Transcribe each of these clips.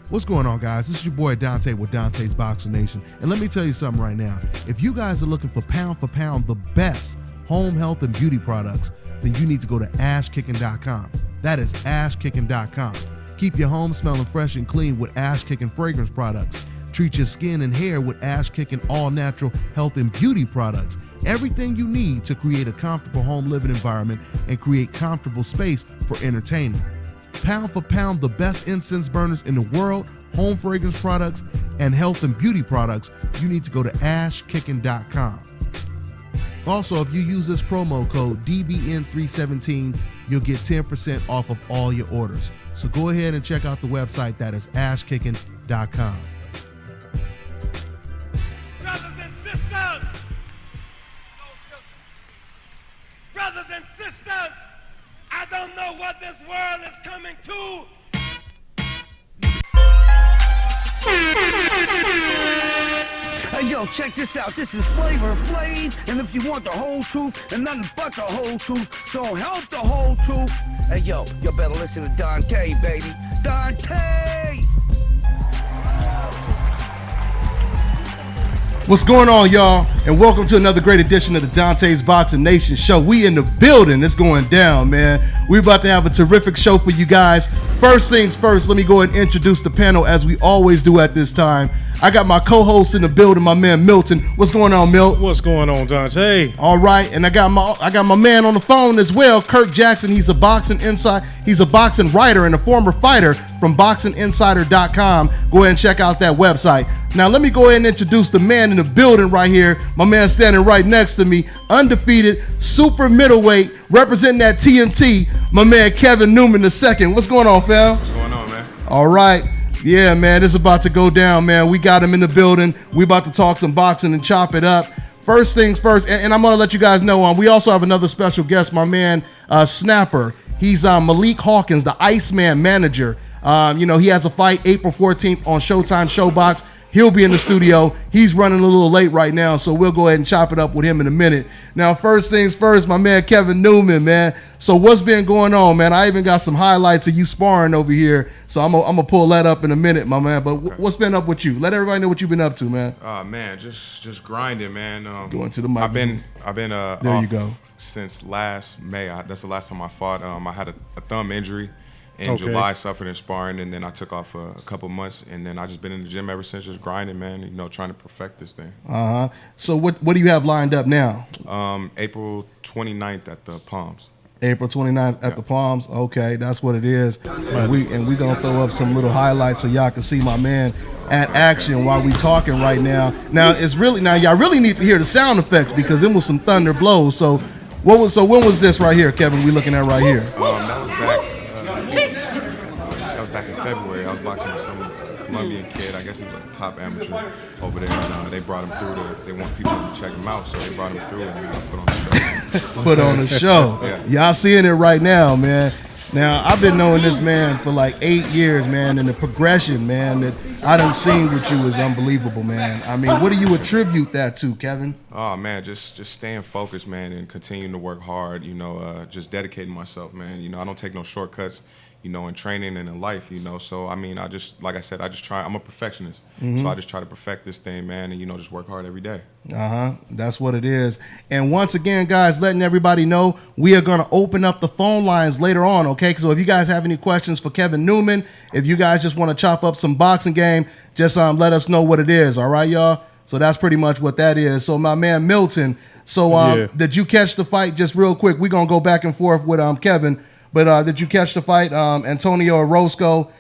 What's going on, guys? This is your boy Dante with DONTAE'S Boxing Nation. And let me tell you something right now. If you guys are looking for pound the best home health and beauty products, then you need to go to ashkicking.com. That is ashkicking.com. Keep your home smelling fresh and clean with Ash Kicking fragrance products. Treat your skin and hair with Ash Kicking all-natural health and beauty products. Everything you need to create a comfortable home living environment and create comfortable space for entertainment. Pound for pound, the best incense burners in the world, home fragrance products, and health and beauty products, you need to go to ashkicking.com. Also, if you use this promo code DBN317, you'll get 10% off of all your orders. So go ahead and check out the website. That is ashkicking.com. Brothers and sisters! Brothers and sisters! I don't know what this world is coming to. Hey, yo, check this out. This is Flavor Flav, and if you want the whole truth and nothing but the whole truth, so help the whole truth. Hey, yo, you better listen to Dante, baby. Dante! What's going on, y'all? And welcome to another great edition of the DONTAE'S Boxing Nation show. We in the building. It's going down, man. We're about to have a terrific show for you guys. First things first, let me go ahead and introduce the panel as we always do at this time. I got my co-host in the building, my man Milton. What's going on, Milt? What's going on, Dante? All right, and I got my man on the phone as well, Kirk Jackson. He's a boxing writer and a former fighter from BoxingInsider.com. Go ahead and check out that website. Now let me go ahead and introduce the man in the building right here. My man standing right next to me, undefeated, super middleweight, representing that TMT. My man Kevin Newman II. What's going on, fam? What's going on, man? All right. Yeah, man, this is about to go down, man. We got him in the building. We about to talk some boxing and chop it up. First things first, and I'm going to let you guys know, we also have another special guest, my man Snapper. He's Malik Hawkins, the Iceman manager. He has a fight April 14th on Showtime Showbox. He'll be in the studio. He's running a little late right now, so we'll go ahead and chop it up with him in a minute. Now, first things first, my man Kevin Newman, man. So what's been going on, man? I even got some highlights of you sparring over here, so I'm gonna pull that up in a minute, my man. But what's been up with you? Let everybody know what you've been up to, man. Man, just grinding, man. Going to the mic. I've been there off you go. Since last May. That's the last time I fought. I had a thumb injury. In Okay. July, suffered in sparring, and then I took off for a couple months, and then I just been in the gym ever since, just grinding, man. Trying to perfect this thing. So what do you have lined up now? April 29th at the Palms. April 29th at the Palms. Okay, that's what it is. And we gonna throw up some little highlights so y'all can see my man at action while we talking right now. Now y'all really need to hear the sound effects because it was some thunder blows. So when was this right here, Kevin? We looking at right here. That was back in February. I was boxing with some Colombian kid. I guess he was a top amateur over there. And, they brought him through. They want people to check him out, so they brought him through and put on the show. Put on the show. Yeah. Y'all seeing it right now, man. Now, I've been knowing this man for like 8 years, man, and the progression, man, that I done seen with you is unbelievable, man. I mean, what do you attribute that to, Kevin? Oh, man, just staying focused, man, and continuing to work hard, just dedicating myself, man. I don't take no shortcuts, in training and in life, So, I mean, like I said, I'm a perfectionist. So I just try to perfect this thing, man, and, just work hard every day. That's what it is. And once again, guys, letting everybody know, we are going to open up the phone lines later on, okay? So if you guys have any questions for Kevin Newman, if you guys just want to chop up some boxing game, just let us know what it is, all right, y'all? So that's pretty much what that is. So my man Milton, did you catch the fight just real quick? We're going to go back and forth with Kevin. But did you catch the fight? Antonio Orozco,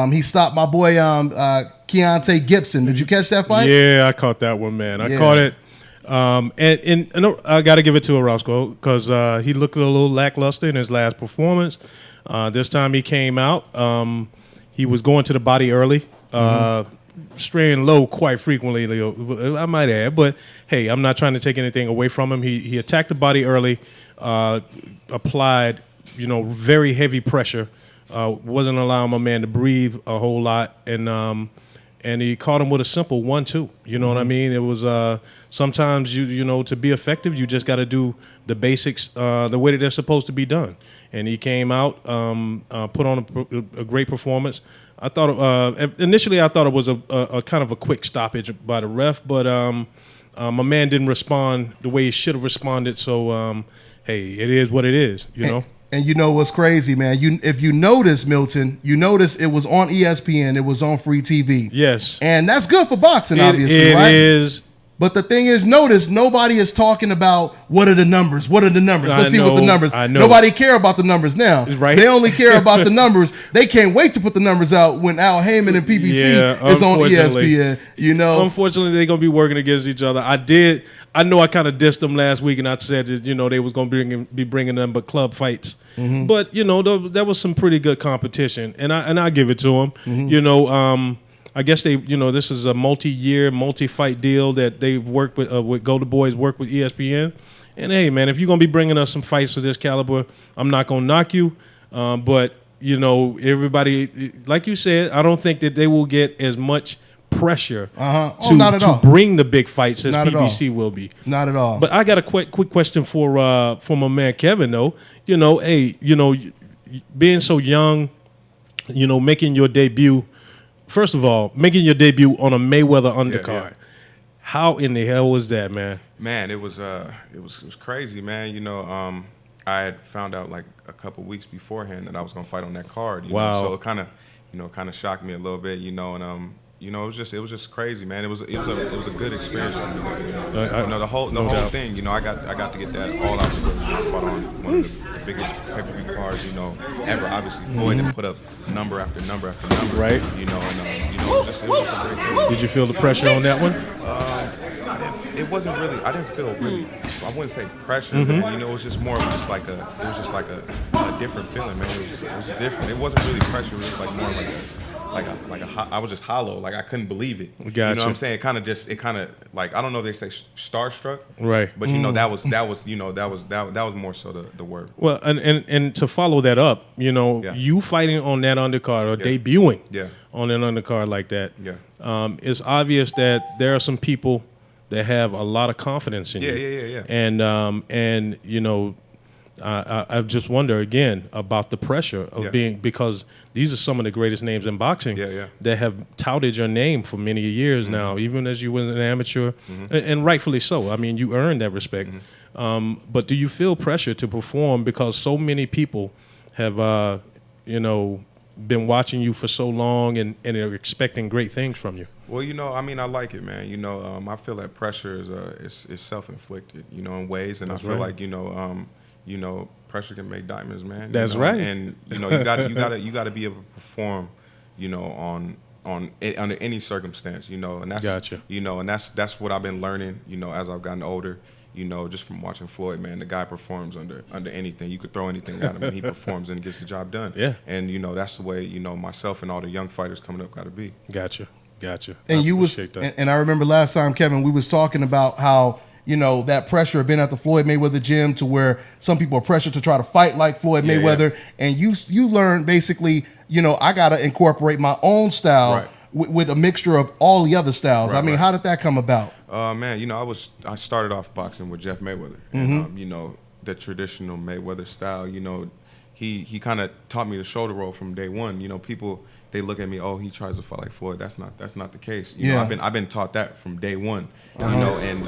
he stopped my boy Keontae Gibson. Did you catch that fight? Yeah, I caught that one, man. I caught it. And I got to give it to Orozco because he looked a little lackluster in his last performance. This time he came out. He was going to the body early, straying low quite frequently, I might add. But, hey, I'm not trying to take anything away from him. He attacked the body early, applied very heavy pressure, wasn't allowing my man to breathe a whole lot, and he caught him with a simple 1-2. You know what I mean? It was sometimes to be effective, you just got to do the basics the way that they're supposed to be done. And he came out, put on a great performance. I thought initially I thought it was a kind of a quick stoppage by the ref, but my man didn't respond the way he should have responded. So hey, it is what it is, you know. And you know what's crazy, man? If you notice, Milton, you notice it was on ESPN, it was on free TV. Yes, and that's good for boxing, obviously, right? It is. But the thing is, notice nobody is talking about what are the numbers. What are the numbers? Let's see what the numbers. I know. Nobody care about the numbers now. Right. They only care about the numbers. They can't wait to put the numbers out when Al Heyman and PBC is on ESPN. You know, unfortunately, they're gonna be working against each other. I know I kind of dissed them last week, and I said that, you know, they was gonna be bringing them but club fights. Mm-hmm. But you know, that was some pretty good competition, and I give it to them. Mm-hmm. You know. I guess this is a multi-year, multi-fight deal that they've worked with Golden Boys work with ESPN. And hey, man, if you're gonna be bringing us some fights of this caliber, I'm not gonna knock you. But you know, everybody, like you said, I don't think that they will get as much pressure to bring the big fights as PBC will be. Not at all. But I got a quick question for my man Kevin though. You know, hey, you know, being so young, you know, making your debut. First of all, making your debut on a Mayweather undercard. Yeah. How in the hell was that, man? Man, it was crazy, man. You know, I had found out like a couple weeks beforehand that I was gonna fight on that card. You know? So it kind of shocked me a little bit, you know, and you know, it was just crazy, man. It was a good experience for me. You know, the whole thing. You know, I got to get that all out the way. I fought on one of the biggest pay-per-view cards, you know, ever. Obviously, Floyd had put up number after number after number. Right. You know, and it was a great thing. Did you feel the pressure on that one? It wasn't really. I didn't feel really. I wouldn't say pressure. Mm-hmm. Man. You know, it was just more of just like a different feeling, man. It was different. It wasn't really pressure. It was just like more like I was just hollow. Like I couldn't believe it. Gotcha. You know what I'm saying? It kind of like, I don't know if they say starstruck. Right. But you know, that was more so the word. Well, and to follow that up, you know, you fighting on that undercard or debuting on an undercard like that. Yeah. It's obvious that there are some people that have a lot of confidence in you. Yeah. And you know, I just wonder again about the pressure of being, because these are some of the greatest names in boxing that have touted your name for many years now, even as you were an amateur, and rightfully so. I mean, you earned that respect. But do you feel pressure to perform because so many people have, you know, been watching you for so long and are expecting great things from you? Well, you know, I mean, I like it, man. You know, I feel that pressure is self-inflicted, you know, in ways, and I feel like, you know, pressure can make diamonds, man. That's right. And you know, you got to be able to perform, you know, under any circumstance, you know. And that's gotcha. You know, and that's what I've been learning, you know, as I've gotten older. You know, just from watching Floyd, man, the guy performs under anything. You could throw anything at him, and he performs and gets the job done. Yeah. And you know, that's the way, you know, myself and all the young fighters coming up got to be. Gotcha. And I remember last time, Kevin, we was talking about how, you know, that pressure had been at the Floyd Mayweather gym to where some people are pressured to try to fight like Floyd Mayweather. And you learn basically, you know, I got to incorporate my own style with a mixture of all the other styles. I mean, how did that come about? Man, you know, I started off boxing with Jeff Mayweather. And, you know, the traditional Mayweather style, you know, he kind of taught me the shoulder roll from day one. You know, people, they look at me, oh, he tries to fight like Floyd. That's not the case. You know, I've been taught that from day one. You know, and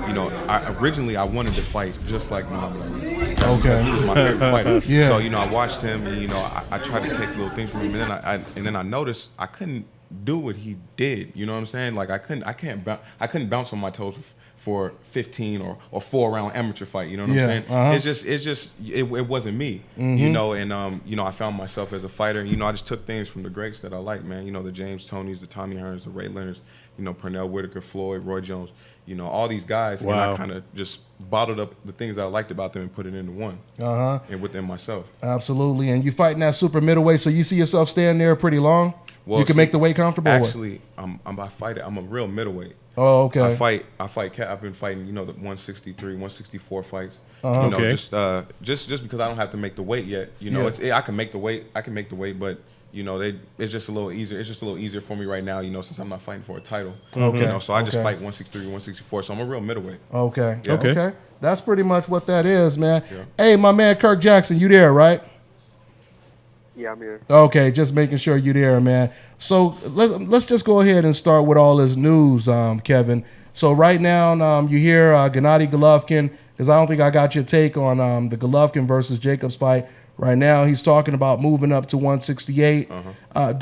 you know, I wanted to fight just like Muhammad Ali. Okay, he was my favorite fighter. So you know, I watched him, and you know, I tried to take little things from him, and then I noticed I couldn't do what he did. You know what I'm saying? Like I couldn't bounce on my toes for 15 or 4-round amateur fight. You know what I'm saying? It wasn't me. You know, and you know, I found myself as a fighter. And, you know, I just took things from the greats that I like, man. You know, the James Tonys, the Tommy Hearns, the Ray Leonards, you know, Pernell Whitaker, Floyd, Roy Jones, you know, all these guys. And I kind of just bottled up the things that I liked about them and put it into one. And within myself. Absolutely. And you fighting that super middleweight, so you see yourself staying there pretty long? Well, you can make the weight comfortable? Actually, I'm a real middleweight. Oh, okay. I've been fighting, you know, the 163, 164 fights. You know, just because I don't have to make the weight yet. You know, I can make the weight. But you know, it's just a little easier. It's just a little easier for me right now. You know, since I'm not fighting for a title. Okay. You know, so I just fight 163, 164. So I'm a real middleweight. Okay. Yeah. Okay. That's pretty much what that is, man. Yeah. Hey, my man Kirk Jackson, you there, right? Yeah, I'm here. Okay, just making sure you're there, man. So let's just go ahead and start with all this news, Kevin. So right now, you hear Gennady Golovkin, because I don't think I got your take on the Golovkin versus Jacobs fight. Right now, he's talking about moving up to 168.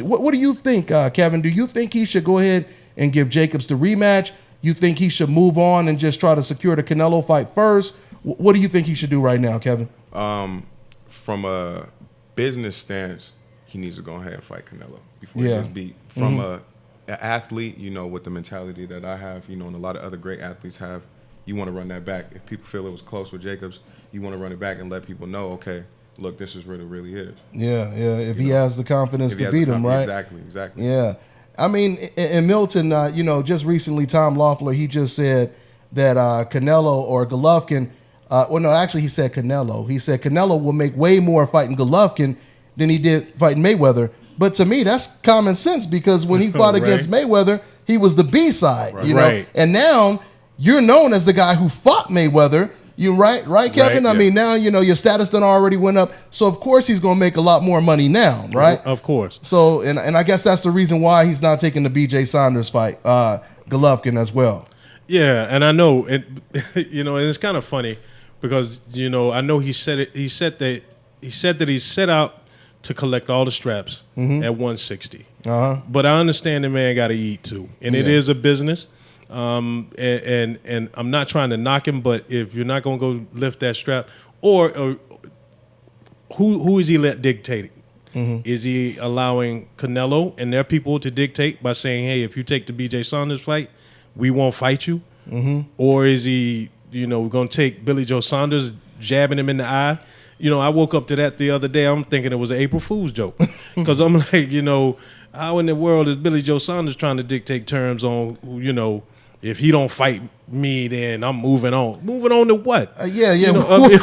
What do you think, Kevin? Do you think he should go ahead and give Jacobs the rematch? You think he should move on and just try to secure the Canelo fight first? What do you think he should do right now, Kevin? From a business stance, he needs to go ahead and fight Canelo before he gets beat. From an athlete, you know, with the mentality that I have, you know, and a lot of other great athletes have, you want to run that back. If people feel it was close with Jacobs, you want to run it back and let people know, okay, look, this is what it really is. Yeah. If he has the confidence to beat him, right? Exactly. Yeah. I mean, in Milton, you know, just recently, Tom Loeffler, he just said that Canelo or Golovkin, well, no, actually he said Canelo. He said Canelo will make way more fighting Golovkin than he did fighting Mayweather. But to me, that's common sense, because when he fought against Mayweather, he was the B-side, you know? And now you're known as the guy who fought Mayweather. You right, Kevin? I mean, now, you know, your status done already went up. So, of course, he's going to make a lot more money now, right? Of course. So, and I guess that's the reason why he's not taking the B.J. Saunders fight, Golovkin as well. Yeah, and I know, you know, and it's kind of funny because, you know, I know he said that he set out to collect all the straps at 160. But I understand the man got to eat too, and it is a business. And I'm not trying to knock him, but if you're not going to go lift that strap, or who is he dictating? Is he allowing Canelo and their people to dictate by saying, hey, if you take the B.J. Saunders fight, we won't fight you? Or is he, you know, going to take Billy Joe Saunders, jabbing him in the eye? You know, I woke up to that the other day. I'm thinking it was an April Fool's joke, because I'm like, you know, how in the world is Billy Joe Saunders trying to dictate terms on, you know, if he don't fight me, then I'm moving on. Moving on to what? You know, I mean,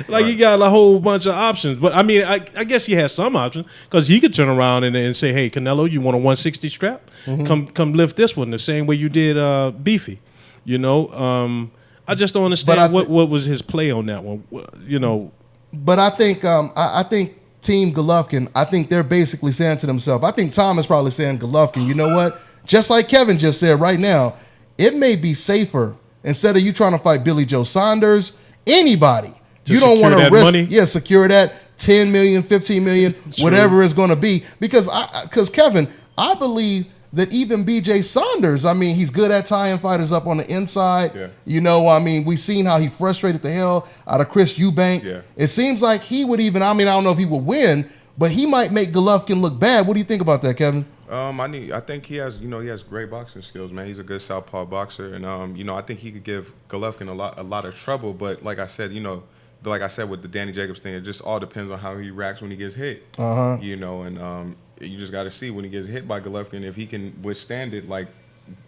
like he got a whole bunch of options. But I mean, I guess he has some options, because he could turn around and say, "Hey, Canelo, you want a 160 strap? Come lift this one the same way you did Beefy." You know, I just don't understand what was his play on that one. You know, but I think I think Team Golovkin, I think they're basically saying to themselves, I think Tom is probably saying, Golovkin, you know what? Just like Kevin just said right now, it may be safer, instead of you trying to fight Billy Joe Saunders, anybody. You don't want to risk money? Secure that 10 million, 15 million, whatever it's going to be. Because Kevin, I believe that even B.J. Saunders, I mean, he's good at tying fighters up on the inside. Yeah. You know, I mean, we've seen how he frustrated the hell out of Chris Eubank. Yeah. It seems like he would even, I mean, I don't know if he would win, but he might make Golovkin look bad. What do you think about that, Kevin? I think he has, you know, he has great boxing skills, man. He's a good southpaw boxer, and you know, I think he could give Golovkin a lot of trouble. But like I said, you know, like I said with the Danny Jacobs thing, it just all depends on how he reacts when he gets hit. You know, and you just got to see when he gets hit by Golovkin if he can withstand it like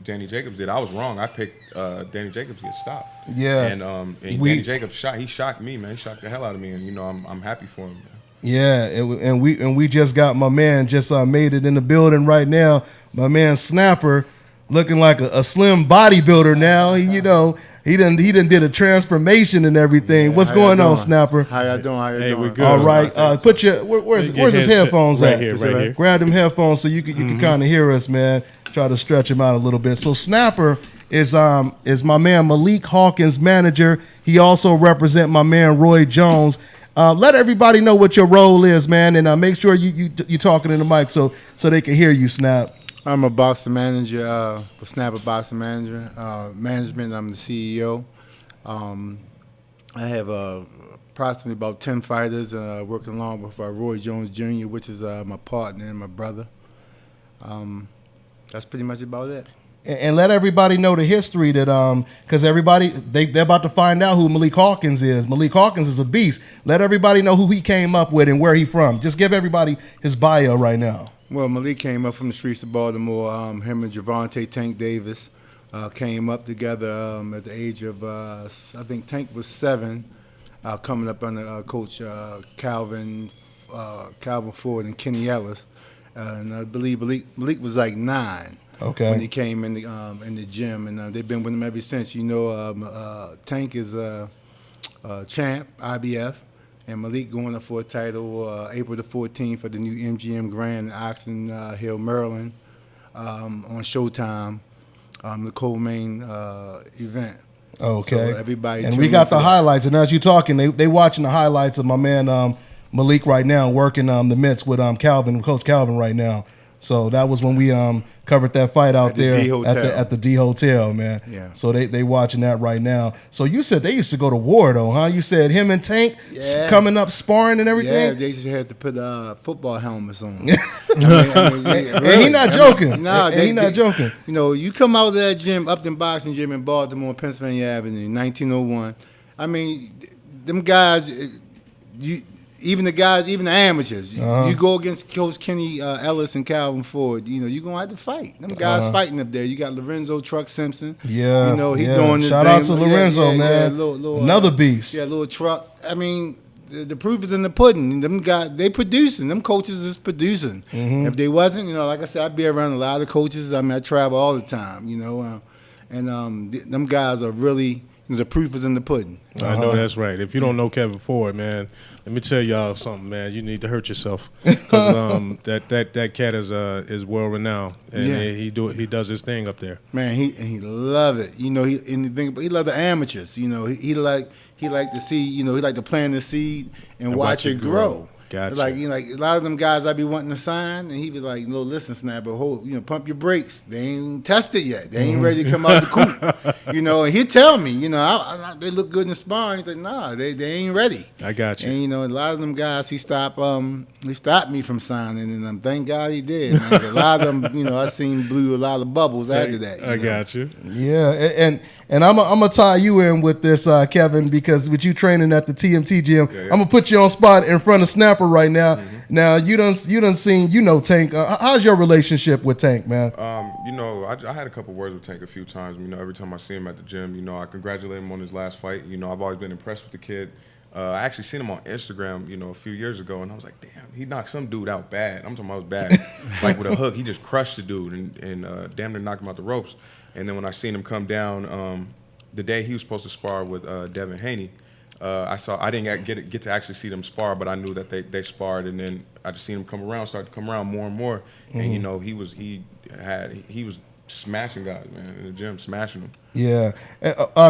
Danny Jacobs did. I was wrong. I picked Danny Jacobs to get stopped. Yeah, and Danny Jacobs shocked me, man. He shocked the hell out of me, and you know, I'm happy for him, man. Yeah, and we just got my man just made it in the building right now. My man Snapper, looking like a slim bodybuilder now. You know, he done did a transformation and everything. Yeah, what's going on, Snapper? How y'all doing? Hey, we're good. All right, put your where's his headphones right at? Here, right here. Grab them headphones so you can kind of hear us, man. Try to stretch him out a little bit. So Snapper is my man Malik Hawkins' manager. He also represent my man Roy Jones. Let everybody know what your role is, man, and make sure you talking in the mic so they can hear you, Snap. I'm a boxing manager, Snapper boxing manager. Management, I'm the CEO. I have approximately about 10 fighters working along with Roy Jones Jr., which is my partner and my brother. That's pretty much about it. And let everybody know the history that because everybody they're about to find out who Malik Hawkins is. Malik Hawkins is a beast. Let everybody know who he came up with and where he from. Just give everybody his bio right now. Well, Malik came up from the streets of Baltimore. Him and Jervonta Tank Davis came up together at the age of I think Tank was 7, coming up under Coach Calvin Ford and Kenny Ellis, and I believe Malik was like 9. Okay. When he came in the gym, and they've been with him ever since. You know, Tank is a champ, IBF, and Malik going up for a title April the 14th for the new MGM Grand in Oxon Hill, Maryland, on Showtime, the co-main event. Okay. So everybody, and we got the highlights, and as you're talking, they watching the highlights of my man Malik right now, working the mitts with Coach Calvin right now. So that was when we covered that fight out there at the D Hotel, man. Yeah. So they watching that right now. So you said they used to go to war though, huh? You said him and Tank coming up sparring and everything. Yeah, they just had to put football helmets on. And he not joking. No, he not joking. You know, you come out of that gym, Upton Boxing Gym in Baltimore, Pennsylvania Avenue, 1901. I mean, them guys, even the amateurs. You go against Coach Kenny Ellis and Calvin Ford, you know, you're going to have to fight. Them guys fighting up there. You got Lorenzo Truck Simpson. Yeah. You know, he's doing this Shout thing. out to Lorenzo, man. Little, another beast. Yeah, little Truck. I mean, the proof is in the pudding. Them guys, they producing. Them coaches is producing. If they wasn't, you know, like I said, I'd be around a lot of coaches. I mean, I travel all the time, you know. Them guys are really, the proof is in the pudding. I know that's right. If you don't know Kevin Ford, man, let me tell y'all something, man. You need to hurt yourself because that cat is world renowned, and he does his thing up there. Man, he love it. You know, he love the amateurs. You know, he like to see. You know, he like to plant the seed and watch it grow. Gotcha. Like, you know, like a lot of them guys I be wanting to sign, and he be like, "No, listen, Snapper, pump your brakes. They ain't tested yet. They ain't ready to come out the coop." You know, and he'll tell me, you know, they look good in the sparring. He's like, "Nah, they ain't ready." I got you. And you know, a lot of them guys, he stopped me from signing, and thank God he did. Man. A lot of them, you know, I seen blew a lot of bubbles after that. I got you. Yeah, and I'm gonna tie you in with this, Kevin, because with you training at the TMT gym, I'm gonna put you on spot in front of Snapper right now. Now you done seen Tank. How's your relationship with Tank, man? You know, I had a couple words with Tank a few times. You know, every time I see him at the gym, you know, I congratulate him on his last fight. You know, I've always been impressed with the kid. I actually seen him on Instagram, you know, a few years ago, and I was like, damn, he knocked some dude out bad. I'm talking about bad, like with a hook. He just crushed the dude and damn near knocked him out the ropes. And then when I seen him come down, the day he was supposed to spar with Devin Haney, I didn't get to actually see them spar, but I knew that they sparred, and then I just seen him start to come around more and more, and you know he was smashing guys, man, in the gym, smashing them. Yeah,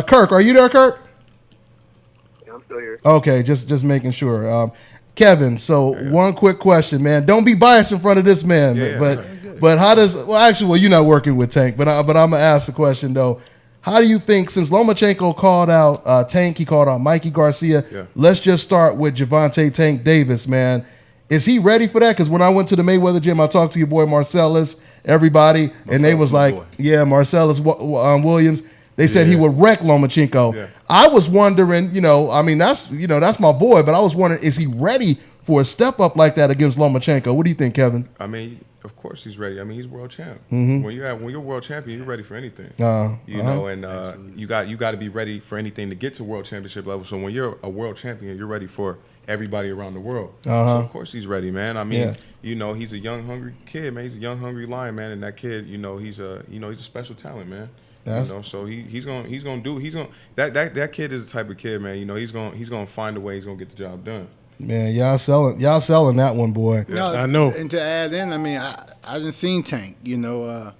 Kirk, are you there, Kirk? Yeah, I'm still here. Okay, just making sure. Kevin, so one quick question, man. Don't be biased in front of this man, but how does? Well, you're not working with Tank, but I'm gonna ask the question though. How do you think, since Lomachenko called out Tank, he called out Mikey Garcia, let's just start with Jervonta Tank Davis, man. Is he ready for that? Because when I went to the Mayweather gym, I talked to your boy Marcellus, everybody, and they was like, Marcellus Williams. They said he would wreck Lomachenko. Yeah. I was wondering, that's my boy, but I was wondering, is he ready for a step up like that against Lomachenko? What do you think, Kevin? I mean, of course he's ready. I mean, he's world champ. When you're world champion, you're ready for anything. You know, and you got to be ready for anything to get to world championship level. So when you're a world champion, you're ready for everybody around the world. So of course he's ready, man. I mean, you know, he's a young, hungry kid, man. He's a young, hungry lion, man. And that kid, you know, he's a special talent, man. You know, so that kid is the type of kid, man. You know, he's gonna find a way. He's gonna get the job done. Man, y'all selling that one, boy. No, I know. And to add in, I mean, I didn't seen Tank, you know,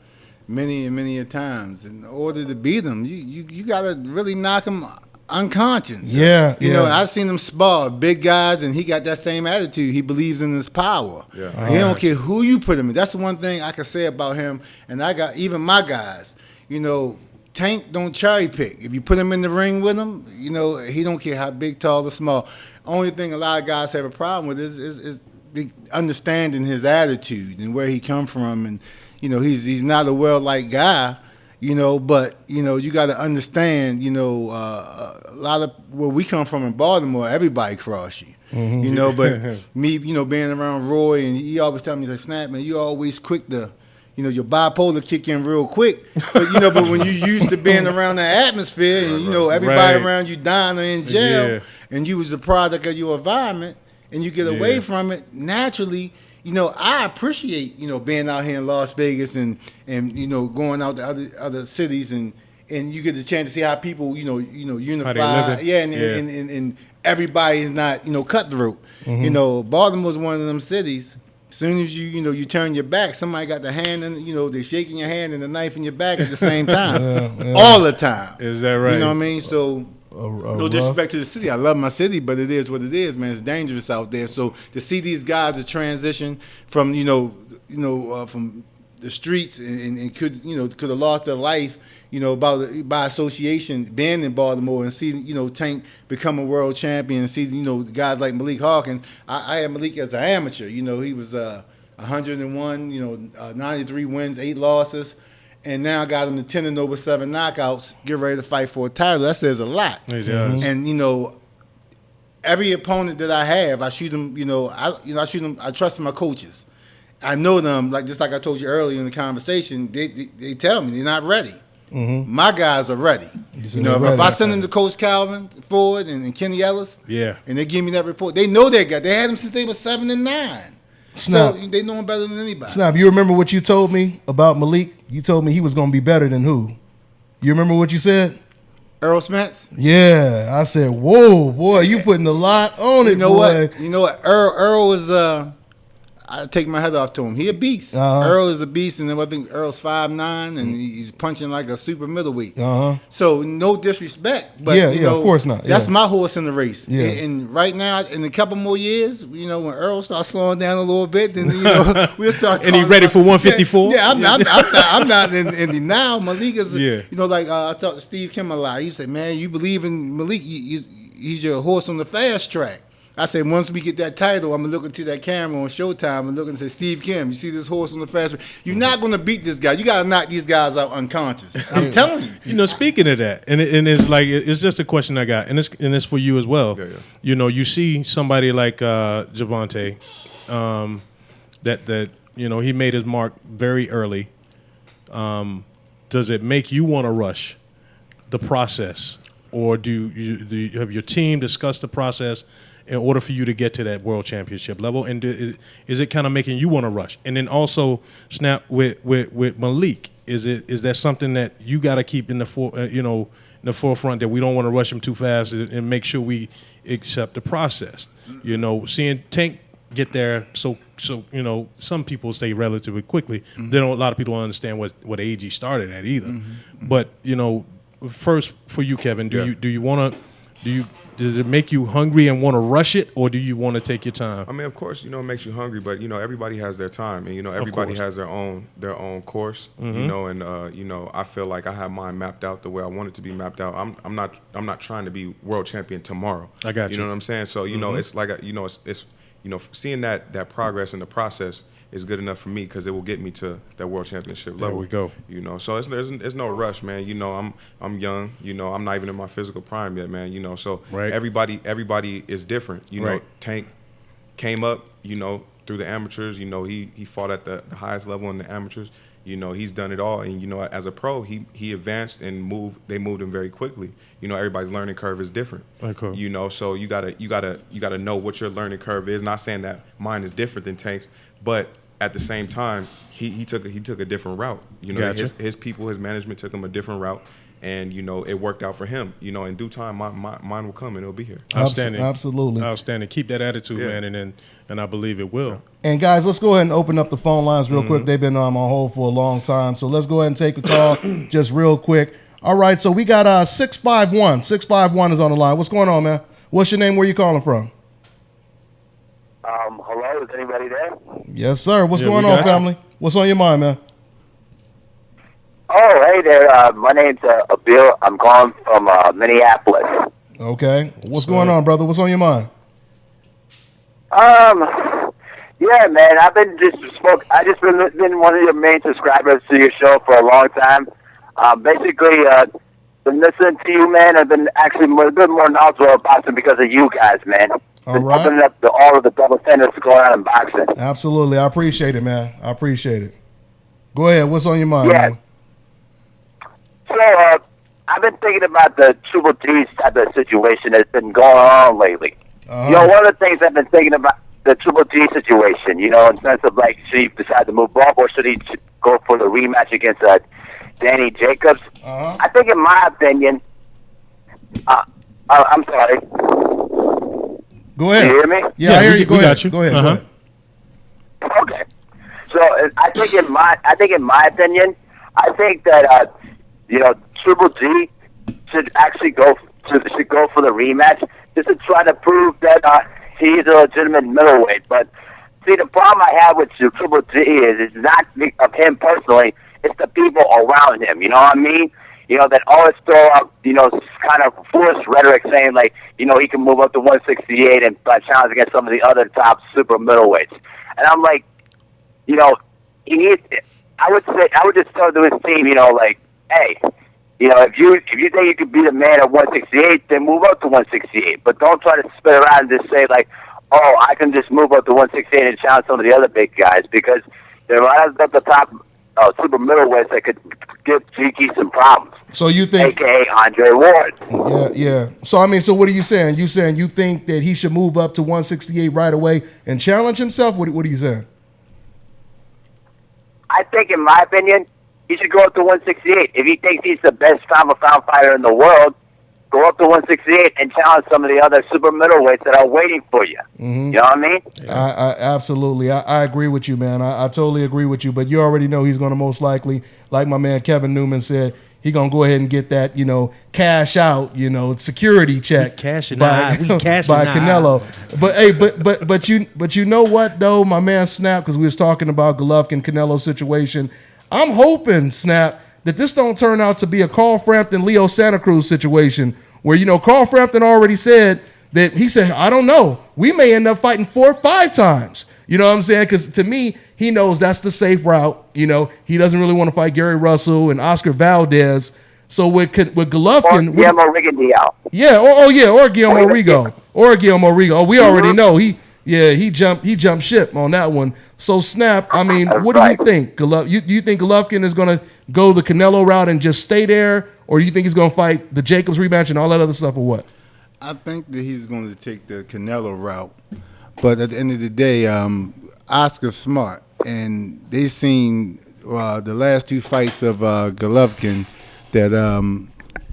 many and many a times. In order to beat him, you gotta really knock him unconscious. Yeah, you know, I've seen him spar big guys, and he got that same attitude. He believes in his power. Yeah, he don't care who you put him in. That's the one thing I can say about him. And I got even my guys. You know, Tank don't cherry pick. If you put him in the ring with him, you know, he don't care how big, tall, or small. Only thing a lot of guys have a problem with is understanding his attitude and where he come from. And, you know, he's not a well-liked guy, you know, but, you know, you got to understand, you know, a lot of where we come from in Baltimore, everybody cross you. You know, but me, you know, being around Roy, and he always tell me, he's like, Snap, man, you always quick to, you know, your bipolar kick in real quick. But, you know, but when you used to being around that atmosphere and, you know, everybody around you dying or in jail, and you was the product of your environment, and you get away from it, naturally, you know, I appreciate, you know, being out here in Las Vegas and you know, going out to other cities and you get the chance to see how people, you know, unify. And everybody's not, cutthroat. Baltimore's one of them cities. As soon as you turn your back, somebody got the hand and they're shaking your hand and the knife in your back at the same time, all the time. Is that right? You know what I mean? So no disrespect to the city. I love my city, but it is what it is, man. It's dangerous out there. So to see these guys that transition from from the streets and could have lost their life, by association, being in Baltimore and see, Tank become a world champion and see, guys like Malik Hawkins. I had Malik as an amateur. He was 101, 93 wins, 8 losses. And now I got him to 10-0 with 7 knockouts, get ready to fight for a title. That says a lot. It does. And, every opponent that I have, I shoot them, I shoot them, I trust my coaches. I know them, just like I told you earlier in the conversation, they tell me they're not ready. My guys are ready. If I send them to Coach Calvin Ford and Kenny Ellis, and they give me that report, they know that guy. They had him since they were 7 and 9. Snap. So they know him better than anybody. Snap, you remember what you told me about Malik? You told me he was going to be better than who? You remember what you said? Earl Spence? Yeah. I said, whoa, boy, you putting a lot on it, boy. You know what? Earl was... I take my head off to him. He a beast. Earl is a beast, and then I think Earl's 5'9", and he's punching like a super middleweight. So no disrespect, but of course not. That's my horse in the race. Yeah. And right now, in a couple more years, when Earl starts slowing down a little bit, then we'll start. And he ready for 154. Yeah, I'm not in the now. Malik is, I talked to Steve Kim a lot. He said, "Man, you believe in Malik? He's your horse on the fast track." I said, once we get that title, I'm going to look into that camera on Showtime and look and say, Steve Kim, you see this horse on the fast track? You're not going to beat this guy. You got to knock these guys out unconscious. I'm telling you. Speaking of that, and it's it's just a question I got, and it's for you as well. Yeah. You see somebody like Jervonta, that he made his mark very early. Does it make you want to rush the process, or do you have your team discuss the process in order for you to get to that world championship level? And is it kind of making you want to rush? And then also, Snap, with Malik, is that something that you got to keep in the forefront, that we don't want to rush him too fast and make sure we accept the process? Seeing Tank get there, so some people stay relatively quickly. A lot of people don't understand what age he started at either. But first for you, Kevin, does it make you hungry and want to rush it, or do you want to take your time? I mean, of course, it makes you hungry, but everybody has their time, and everybody has their own course, and I feel like I have mine mapped out the way I want it to be mapped out. I'm not trying to be world champion tomorrow. I got you. You know what I'm saying? So it's like it's seeing that progress in the process is good enough for me, because it will get me to that world championship level. There we go. So there's no rush, man. I'm young. I'm not even in my physical prime yet, man. So everybody is different. Tank came up, through the amateurs. He fought at the highest level in the amateurs. He's done it all, and as a pro, he advanced and moved. They moved him very quickly. Everybody's learning curve is different. Okay. So you gotta know what your learning curve is. Not saying that mine is different than Tank's, but at the same time, he took a different route. Gotcha. His people, his management took him a different route, and it worked out for him. In due time, mine will come and it'll be here. Outstanding, absolutely, outstanding. Keep that attitude, man, and I believe it will. And guys, let's go ahead and open up the phone lines real quick. They've been on hold for a long time, so let's go ahead and take a call just real quick. All right, so we got 651. 651 is on the line. What's going on, man? What's your name? Where you calling from? Hello, is anybody there? Yes, sir. What's going on, family? What's on your mind, man? Oh, hey there. My name's Bill. I'm calling from Minneapolis. Okay. What's going on, brother? What's on your mind? Yeah, man. I just been one of your main subscribers to your show for a long time. Basically, been listening to you, man. I've been actually a bit more knowledgeable about boxing because of you guys, man. All right. Opening up all of the double standards going on in boxing. Absolutely. I appreciate it, man. I appreciate it. Go ahead. What's on your mind, man? So, I've been thinking about the Triple G's type of situation that's been going on lately. One of the things I've been thinking about the Triple G situation, in sense of should he decide to move up, or should he go for the rematch against Danny Jacobs? I think, in my opinion, I'm sorry. Go ahead. Can you hear me? Yeah, I hear you. we Go ahead. got you. Go ahead. Uh-huh. Go ahead. Okay. So I think in my opinion, I think that Triple G should actually go for the rematch just to try to prove that he's a legitimate middleweight. But see, the problem I have with Triple G is it's not of him personally; it's the people around him. You know what I mean? That always throw up, kind of foolish rhetoric saying like, he can move up to 168 and challenge against some of the other top super middleweights. And I'm like, he needs. I would just tell to his team, like, hey, if you think you could be the man at 168, then move up to 168. But don't try to spit around and just say like, oh, I can just move up to 168 and challenge some of the other big guys, because there are at the top super middleweights that could give G some problems. So you think, a.k.a. Andre Ward. Yeah. So I mean, so what are you saying? You saying you think that he should move up to 168 right away and challenge himself? What are you saying? I think, in my opinion, he should go up to 168. If he thinks he's the best pound-for-pound fighter in the world, go up to 168 and challenge some of the other super middleweights that are waiting for you. Mm-hmm. You know what I mean? I absolutely. I agree with you, man. I totally agree with you. But you already know he's going to most likely, like my man Kevin Newman said, he's going to go ahead and get that, cash out, security check by Canelo. But hey, but you know what though, my man Snap, because we was talking about Golovkin Canelo situation. I'm hoping, Snap, that this don't turn out to be a Carl Frampton, Leo Santa Cruz situation where, Carl Frampton already said that he said, I don't know, we may end up fighting 4 or 5 times. You know what I'm saying? Because to me, he knows that's the safe route. He doesn't really want to fight Gary Russell and Oscar Valdez. So with Golovkin, or Guillermo Rigondeaux. Yeah, or Guillermo Rigo. Or Guillermo Rigo. Oh, we already know he jumped ship on that one. So Snap, I mean, what do you think? Do you think Golovkin is going to go the Canelo route and just stay there, or do you think he's going to fight the Jacobs rematch and all that other stuff, or what? I think that he's going to take the Canelo route, but at the end of the day, Oscar's smart, and they've seen the last 2 fights of Golovkin that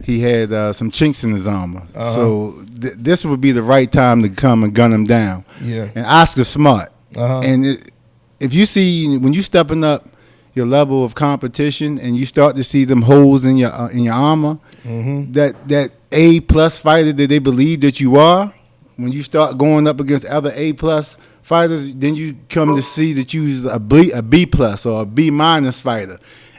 he had some chinks in his armor. Uh-huh. So this would be the right time to come and gun him down. Yeah. And Oscar's smart. Uh-huh. And if you see, when you stepping up your level of competition and you start to see them holes in your armor, mm-hmm. that A+ fighter that they believe that you are, when you start going up against other A+ fighters, then you come to see that you're a B+ or a B- fighter.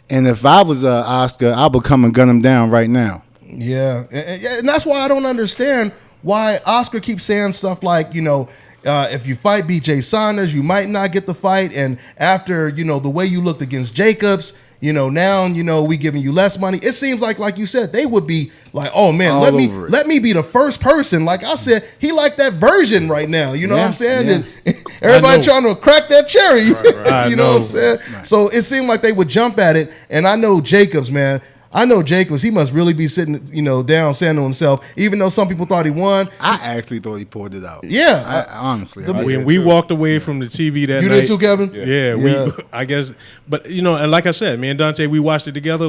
And if I was Oscar, I would come and gun him down right now. Yeah, and that's why I don't understand why Oscar keeps saying stuff like, if you fight BJ Saunders, you might not get the fight. And after, the way you looked against Jacobs, now, we giving you less money. It seems like you said, they would be like, oh man, let me be the first person. Like I said, he like that version right now. You know what I'm saying? Yeah. And everybody trying to crack that cherry. Right. You know what I'm saying? Right. So it seemed like they would jump at it. And I know Jacobs, man. He must really be sitting, down saying to himself, even though some people thought he won. I actually thought he pulled it out. Yeah. Honestly. When we walked away from the TV that night. You did too, Kevin? Yeah. I guess. But, and like I said, me and Dante, we watched it together.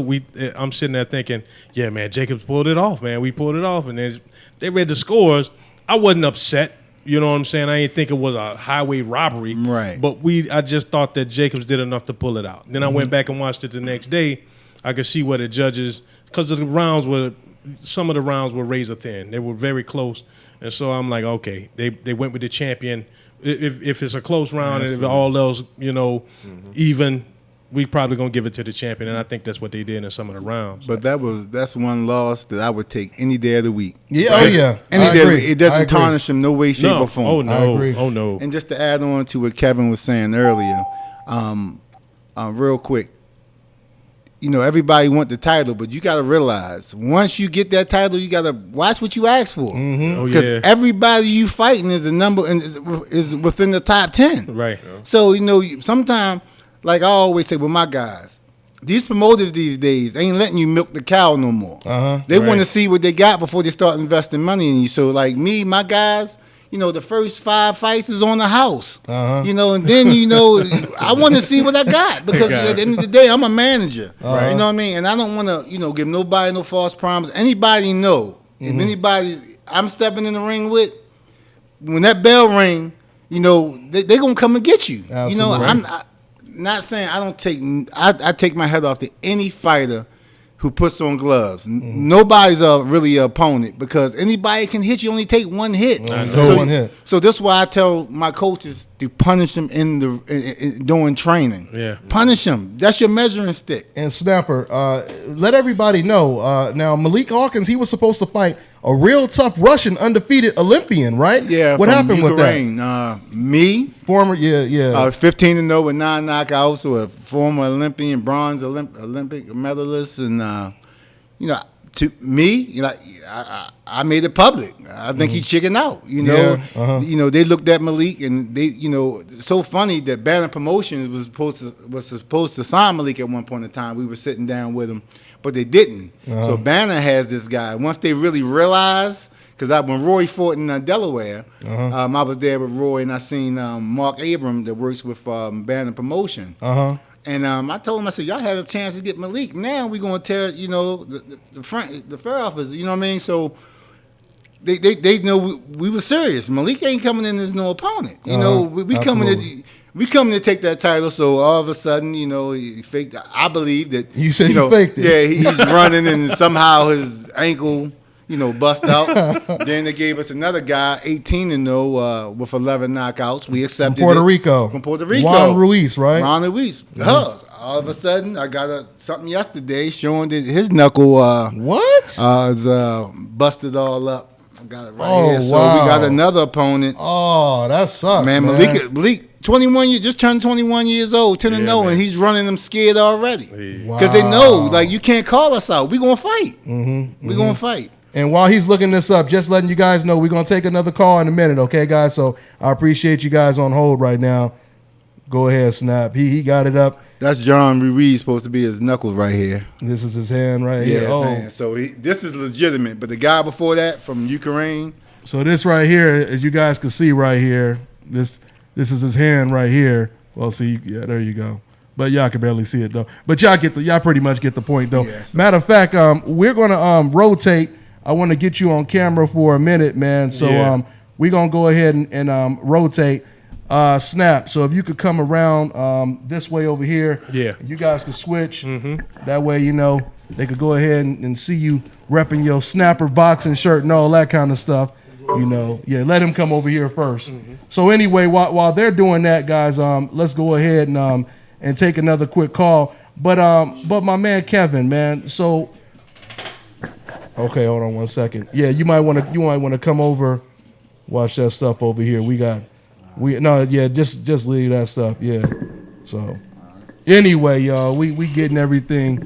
I'm sitting there thinking, yeah, man, Jacobs pulled it off, man. We pulled it off. And then they read the scores. I wasn't upset. You know what I'm saying? I didn't think it was a highway robbery. Right. But I just thought that Jacobs did enough to pull it out. Then I went back and watched it the next day. I could see where the judges, because some of the rounds were razor thin. They were very close. And so I'm like, okay, they went with the champion. If it's a close round and if all else, even, we probably going to give it to the champion. And I think that's what they did in some of the rounds. But that's one loss that I would take any day of the week. Yeah, right? Oh yeah. Any day of the week. It doesn't tarnish him no way, shape, or form. Oh no. I agree. Oh no. And just to add on to what Kevin was saying earlier, real quick, everybody want the title, but you got to realize once you get that title, you got to watch what you ask for. Mm-hmm. Because everybody you fighting is a number and is within the top 10. Right. So, sometimes, like I always say with my guys, these promoters these days ain't letting you milk the cow no more. Uh-huh. They want to see what they got before they start investing money in you. So, like me, my guys, the first 5 fights is on the house. Uh-huh. And then, I want to see what I got because at the end of the day, I'm a manager. Uh-huh. You know what I mean? And I don't want to, give nobody no false promises. Anybody know, if anybody I'm stepping in the ring with, when that bell ring, you know, they gonna come and get you. Absolutely. You know, I'm not saying I don't take. I take my head off to any fighter who puts on gloves. Nobody's really an opponent because anybody can hit you. Only take one hit. One hit. So that's why I tell my coaches to punish them during training. Yeah. Punish them. That's your measuring stick. And Snapper, let everybody know. Now, Malik Hawkins, he was supposed to fight a real tough Russian undefeated Olympian, right? Yeah. What happened with Ukraine. Me. Former, yeah. 15-0 with 9 knockouts with a former Olympian, bronze Olympic medalist, and you know, to me, you know, I made it public. I think he chickened out. You know, you know, they looked at Malik, and they, you know, it's so funny that Banner Promotions was supposed to sign Malik at one point in time. We were sitting down with him, but they didn't. So Banner has this guy. Once they really realized. Because when Roy fought in Delaware, I was there with Roy, and I seen Mark Abram that works with Banner Promotion. And I told him, I said, y'all had a chance to get Malik. Now we're going to tear, you know, the fair office. You know what I mean? So they know we were serious. Malik ain't coming in as no opponent. You know, we coming to take that title. So all of a sudden, you know, he faked. I believe that. You said he faked it. Yeah, he's running, and somehow his ankle. You know, bust out. Then they gave us another guy, 18-0, with 11 knockouts. We accepted Puerto Rico. From Puerto Rico. Juan Ruiz, right? Juan Ruiz. All of a sudden, I got something yesterday showing that his knuckle is busted all up. I got it right here. So we got another opponent. Oh, that sucks, man. Malik, 21 years, just turned 21 years old, 10-0, and he's running them scared already. Because they know, like, you can't call us out. We're going to fight. We're going to fight. And while he's looking this up, just letting you guys know, we're going to take another call in a minute, okay, guys? So I appreciate you guys on hold right now. Go ahead, Snap. He got it up. That's John Ruiz, supposed to be his knuckles right here. This is his hand right here. Yeah, hand. So this is legitimate. But the guy before that from Ukraine. So this right here, as you guys can see right here, this is his hand right here. Well, see, yeah, there you go. But y'all can barely see it, though. But y'all pretty much get the point, though. Yeah, so. Matter of fact, we're going to rotate. I want to get you on camera for a minute, man. So we're going to go ahead and rotate. Snap. So if you could come around this way over here. Yeah. You guys can switch. That way, you know, they could go ahead and see you repping your Snapper boxing shirt and all that kind of stuff. You know, yeah, let him come over here first. So anyway, while they're doing that, guys, let's go ahead and take another quick call. But my man Kevin, man, so okay, hold on 1 second. Yeah, you might want to come over, watch that stuff over here. Just leave that stuff. Yeah. So anyway, y'all, we getting everything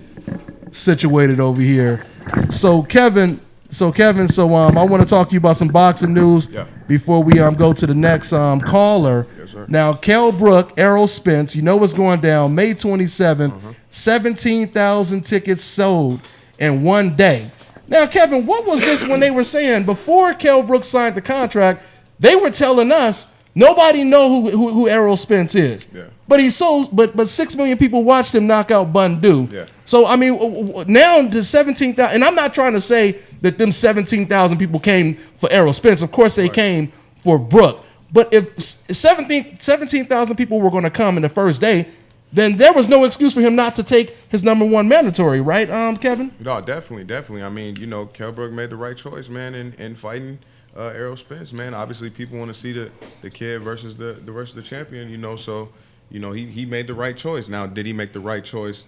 situated over here. So Kevin, I want to talk to you about some boxing news before we go to the next caller. Yes, sir. Now, Kell Brook, Errol Spence, you know what's going down May 27th. 17,000 tickets sold in one day. Now, Kevin, what was this when they were saying before Kell Brook signed the contract? They were telling us nobody know who Errol Spence is. Yeah. But he's but 6 million people watched him knock out Bundu. Yeah. So I mean, now to 17,000, and I'm not trying to say that them 17,000 people came for Errol Spence. Of course, they came for Brook. But if 17,000 people were going to come in the first day, then there was no excuse for him not to take his #1 mandatory, right, Kevin? No, definitely. I mean, you know, Kell Brook made the right choice, man, in fighting Errol Spence, man. Obviously, people want to see the kid versus the rest of the champion, you know. So, you know, he made the right choice. Now, did he make the right choice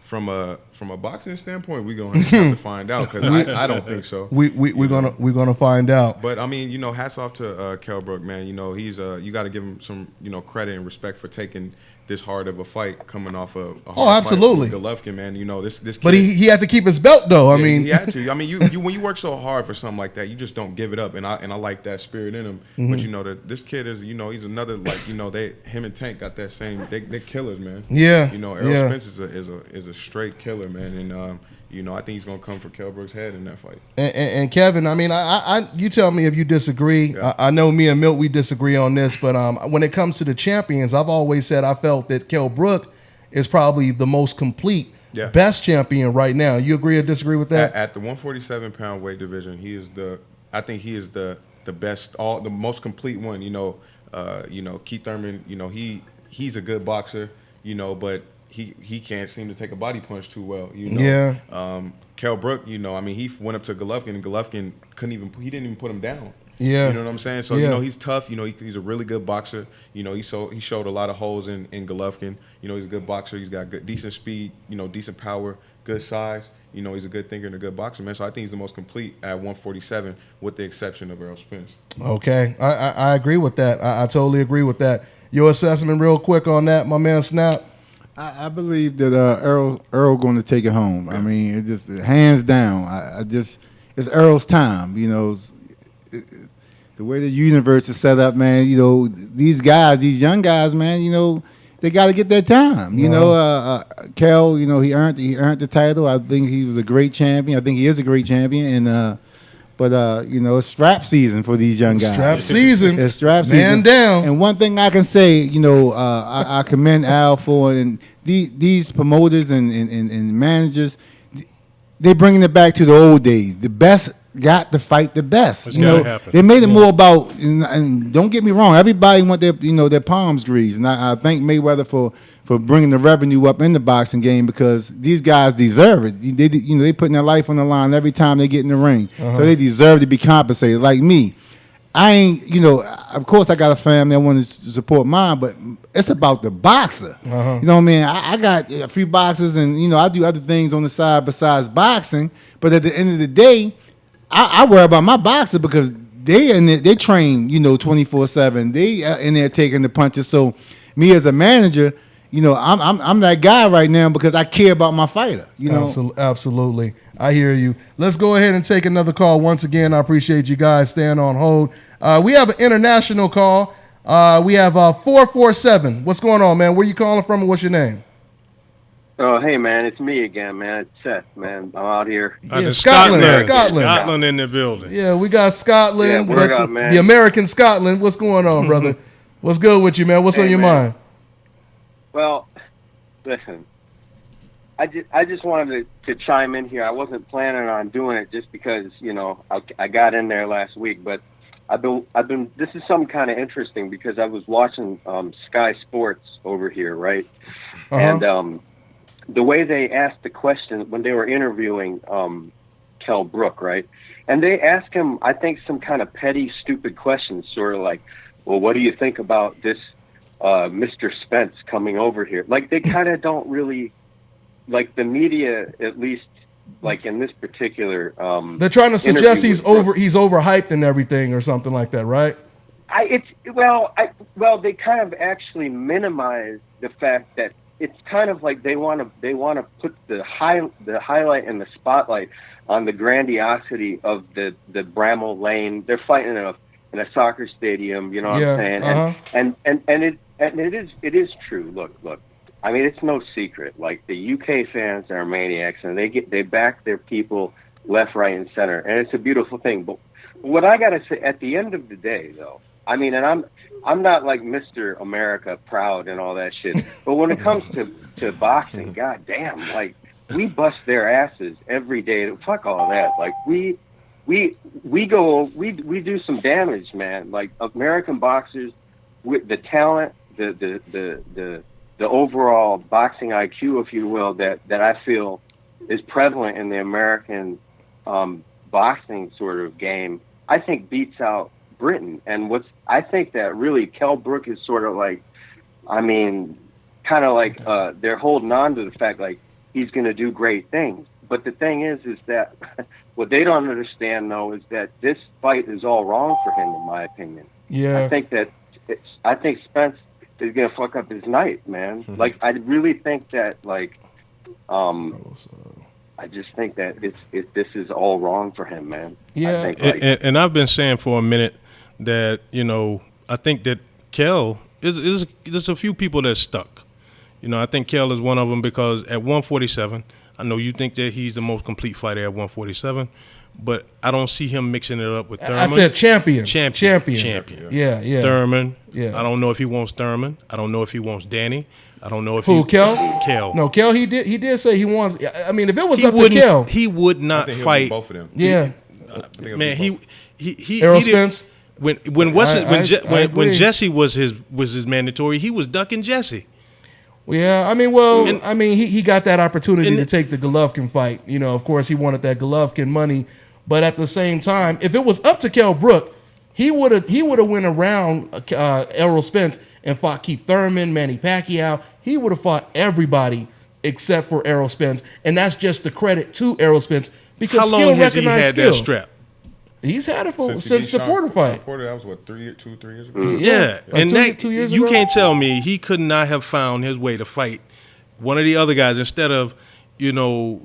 from a boxing standpoint? We're gonna have to find out because I don't think so. We're gonna find out. But I mean, you know, hats off to Kell Brook, man. You know, he's you got to give him some credit and respect for taking this hard of a fight coming off a hard absolutely fight with Golovkin, man. You know, this kid, but he had to keep his belt though. I mean, he had to. I mean, you when you work so hard for something like that, you just don't give it up. And I like that spirit in him. But you know that this kid is, you know, he's another, like, you know, him and Tank got that same. They're killers, man. Yeah. You know, Errol Spence is a straight killer, man. And you know, I think he's gonna come for Kell Brook's head in that fight. And Kevin, I mean, I you tell me if you disagree. Yeah. I know me and Milt, we disagree on this, but when it comes to the champions, I've always said I felt that Kell Brook is probably the most complete, best champion right now. You agree or disagree with that? At the 147-pound weight division, I think he is the the best, the most complete one. Keith Thurman. He's a good boxer. But he can't seem to take a body punch too well. Yeah. Kell Brook. He went up to Golovkin, and Golovkin he didn't even put him down. Yeah. You know what I'm saying? So, he's tough. He's a really good boxer. He showed a lot of holes in Golovkin. He's a good boxer. He's got decent speed, decent power, good size. He's a good thinker and a good boxer, man. So I think he's the most complete at 147 with the exception of Errol Spence. Okay. I agree with that. I totally agree with that. Your assessment real quick on that, my man Snap? I believe that Earl going to take it home. I mean, it just hands down. It's Earl's time. The way the universe is set up, man. These young guys, man. They got to get their time. Kell, he earned the title. I think he was a great champion. I think he is a great champion. And it's strap season for these young guys. Strap season. It's strap season. Man down. And one thing I can say, I commend Al for, and these promoters and managers, they're bringing it back to the old days. The best got to fight the best. They made it more about, and don't get me wrong, everybody want their palms greased, and I thank Mayweather for bringing the revenue up in the boxing game, because these guys deserve it. They putting their life on the line every time they get in the ring, so they deserve to be compensated. Like me, I ain't, of course I got a family, I want to support mine, but it's about the boxer. You know what I mean? I got a few boxers, and I do other things on the side besides boxing, but at the end of the day, I worry about my boxer, because they train 24/7. They in there taking the punches. So me as a manager, I'm that guy right now because I care about my fighter. Absolutely. I hear you. Let's go ahead and take another call. Once again, I appreciate you guys staying on hold. We have an international call. We have 447. What's going on, man? Where you calling from and what's your name? Oh, hey, man, it's me again, man. It's Seth, man. I'm out here. Scotland in the building. Yeah, we got Scotland. Yeah, up, man. The American Scotland. What's going on, brother? What's good with you, man? What's on your mind? Well, listen, I just wanted to chime in here. I wasn't planning on doing it just because, I got in there last week, but I've been. This is something kind of interesting because I was watching Sky Sports over here, right? And the way they asked the question when they were interviewing Kell Brook, right? And they asked him, I think, some kind of petty, stupid questions, sort of like, well, what do you think about this Mr. Spence coming over here? Like, they kind of don't really, like the media, at least, like in this particular they're trying to suggest he's overhyped and everything or something like that, right? They kind of actually minimize the fact that it's kind of like they want to put the highlight and the spotlight on the grandiosity of the Bramall Lane. They're fighting in a soccer stadium, you know what I'm saying? And it is true. Look. I mean, it's no secret. Like, the UK fans are maniacs, and they back their people left, right, and center, and it's a beautiful thing. But what I gotta say, at the end of the day, though, I mean, and I'm not like Mr. America proud and all that shit, but when it comes to boxing, goddamn, like, we bust their asses every day. Fuck all that. Like, we do some damage, man. Like, American boxers with the talent, the overall boxing IQ, if you will, that I feel is prevalent in the American boxing sort of game, I think beats out Britain. And I think that really Kell Brook is sort of like, I mean, kind of like they're holding on to the fact like he's going to do great things. But the thing is that what they don't understand, though, is that this fight is all wrong for him, in my opinion. Yeah. I think Spence is gonna fuck up his night, man. Like, I really think that, like, I just think that this is all wrong for him, man. Yeah. I think, and I've been saying for a minute that I think that Kell is there's a few people that's stuck. I think Kell is one of them because at 147, I know you think that he's the most complete fighter at 147. But I don't see him mixing it up with Thurman. I said champion. Yeah. Thurman. Yeah. I don't know if he wants Thurman. I don't know if he wants Danny. I don't know if Kell? Kell. No, Kell. He did say he wants. I mean, if it was up to Kell, he would not fight both of them. Yeah. Man, he Errol Spence. when Jesse was his mandatory, he was ducking Jesse. Yeah, he got that opportunity to take the Golovkin fight. You know, of course, he wanted that Golovkin money, but at the same time, if it was up to Kell Brook, he would have went around Errol Spence and fought Keith Thurman, Manny Pacquiao. He would have fought everybody except for Errol Spence, and that's just the credit to Errol Spence because how long has he had that strap? He's had it since the Porter fight. Porter, that was what 3 years ago. Yeah, and 2 years ago? You can't tell me he could not have found his way to fight one of the other guys instead of, you know,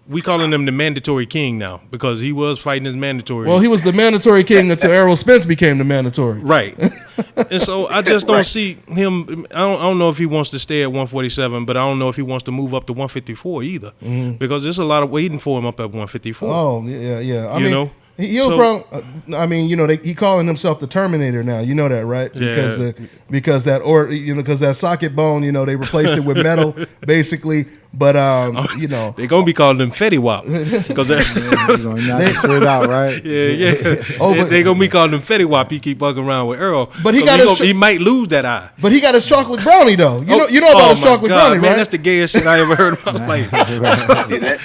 we calling him the mandatory king now because he was fighting his mandatory. Well, he was the mandatory king until Errol Spence became the mandatory. Right. And so I just don't see him. I don't know if he wants to stay at 147, but I don't know if he wants to move up to 154 either because there's a lot of waiting for him up at 154. Oh, yeah. I mean, he calling himself the Terminator now. You know that, right? Because that socket bone, you know, they replaced it with metal, basically. But they're gonna be calling him Fetty Wap because they straight out, right? Yeah. They're gonna be calling him Fetty Wap. He keep bugging around with Earl, but he might lose that eye. But he got his chocolate brownie though. You know about his chocolate brownie, right? Man, that's the gayest shit I ever heard in my life. That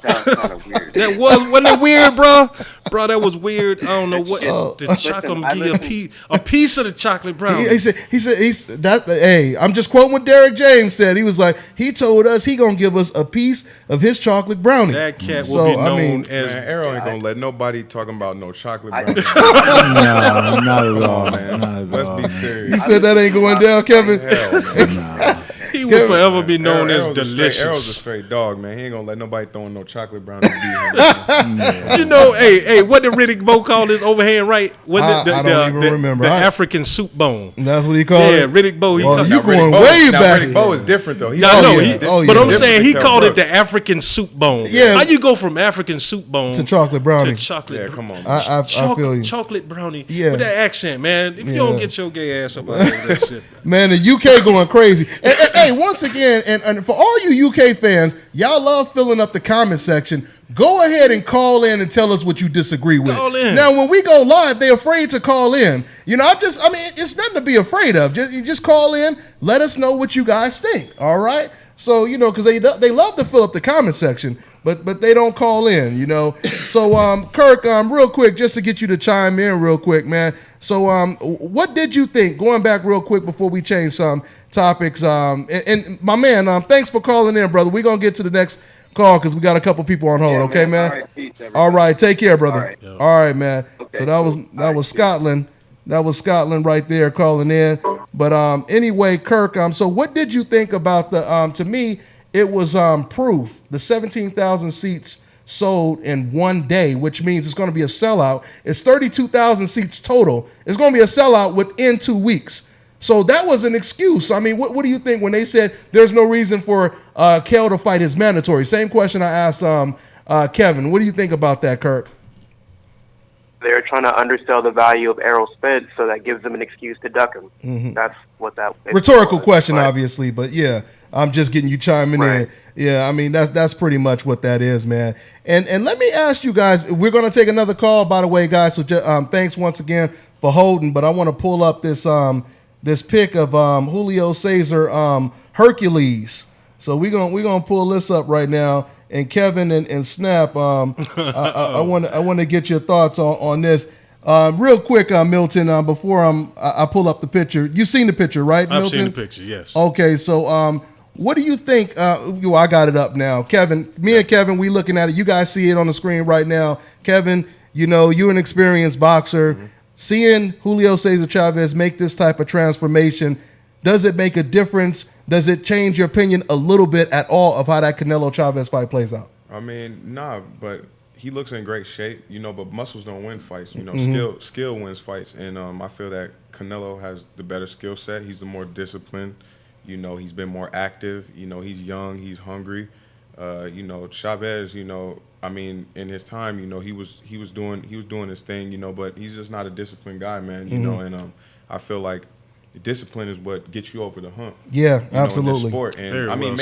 sounds kind of weird. That wasn't it weird, bro? Bro, that was weird. I don't know what the chocolate. Give you a piece of the chocolate brownie. He said that. Hey, I'm just quoting what Derek James said. He was like, he told us he gonna give us a piece of his chocolate brownie. That cat will be known as. Man, Arrow ain't gonna let nobody talking about no chocolate brownie. No, not at all, man. Let's be serious. You said that ain't going down, Kevin. Hell, he will forever be known as delicious. Arrow's a straight dog, man. He ain't gonna let nobody throwing no chocolate brownie. You know, hey, what did Riddick Bowe call this overhand right? I don't even remember. The African soup bone. That's what he called it? Yeah, Riddick Bowe. You going way back. Riddick Bowe is different, though. But I'm saying he called it the African soup bone. Yeah. How you go from African soup bone to chocolate brownie? Yeah, come on. I feel you. Chocolate brownie. Yeah. With that accent, man. If you don't get your gay ass up out of that shit. Man, the UK going crazy. Hey, once again, and for all you UK fans, y'all love filling up the comment section. Go ahead and call in and tell us what you disagree with. Call in. Now, when we go live, they're afraid to call in. You know, it's nothing to be afraid of. You just call in, let us know what you guys think. All right. So, you know, because they love to fill up the comment section, but they don't call in, you know. So, Kirk, real quick, just to get you to chime in real quick, man. So, what did you think? Going back real quick before we change some topics. And my man, thanks for calling in, brother. We're going to get to the next call because we got a couple people on hold. Yeah, okay, man? All right, peace, all right, take care, brother. All right, man. Okay, so that was Scotland. That was Scotland right there calling in. But anyway, Kirk, so what did you think about the to me, it was proof. The 17,000 seats sold in one day, which means it's going to be a sellout. It's 32,000 seats total. It's going to be a sellout within 2 weeks. So that was an excuse. I mean, what do you think when they said there's no reason for Kell to fight his mandatory? Same question I asked Kevin. What do you think about that, Kirk? They're trying to undersell the value of Errol Spence, so that gives them an excuse to duck him. Mm-hmm. That's what that rhetorical question, obviously, but yeah, I'm just getting you chiming in. Yeah, I mean that's pretty much what that is, man. And let me ask you guys. We're going to take another call, by the way, guys. So thanks once again for holding. But I want to pull up this pic of Julio Cesar Hercules. So we're gonna pull this up right now. And Kevin and Snap, I want to get your thoughts on this real quick, Milton. Before I pull up the picture, you seen the picture, right, Milton? I've seen the picture, yes. Okay, so what do you think? I got it up now, Kevin. And Kevin, we looking at it. You guys see it on the screen right now, Kevin. You know, you're an experienced boxer. Mm-hmm. Seeing Julio Cesar Chavez make this type of transformation, does it make a difference? Does it change your opinion a little bit at all of how that Canelo Chavez fight plays out? I mean, nah, but he looks in great shape, you know, but muscles don't win fights. You know, skill wins fights. And I feel that Canelo has the better skill set. He's the more disciplined. You know, he's been more active. You know, he's young. He's hungry. You know, Chavez, you know, I mean, in his time, you know, he was doing his thing, you know, but he's just not a disciplined guy, man, you know, and I feel like discipline is what gets you over the hump. Yeah, absolutely. absolutely. In this sport. And I mean,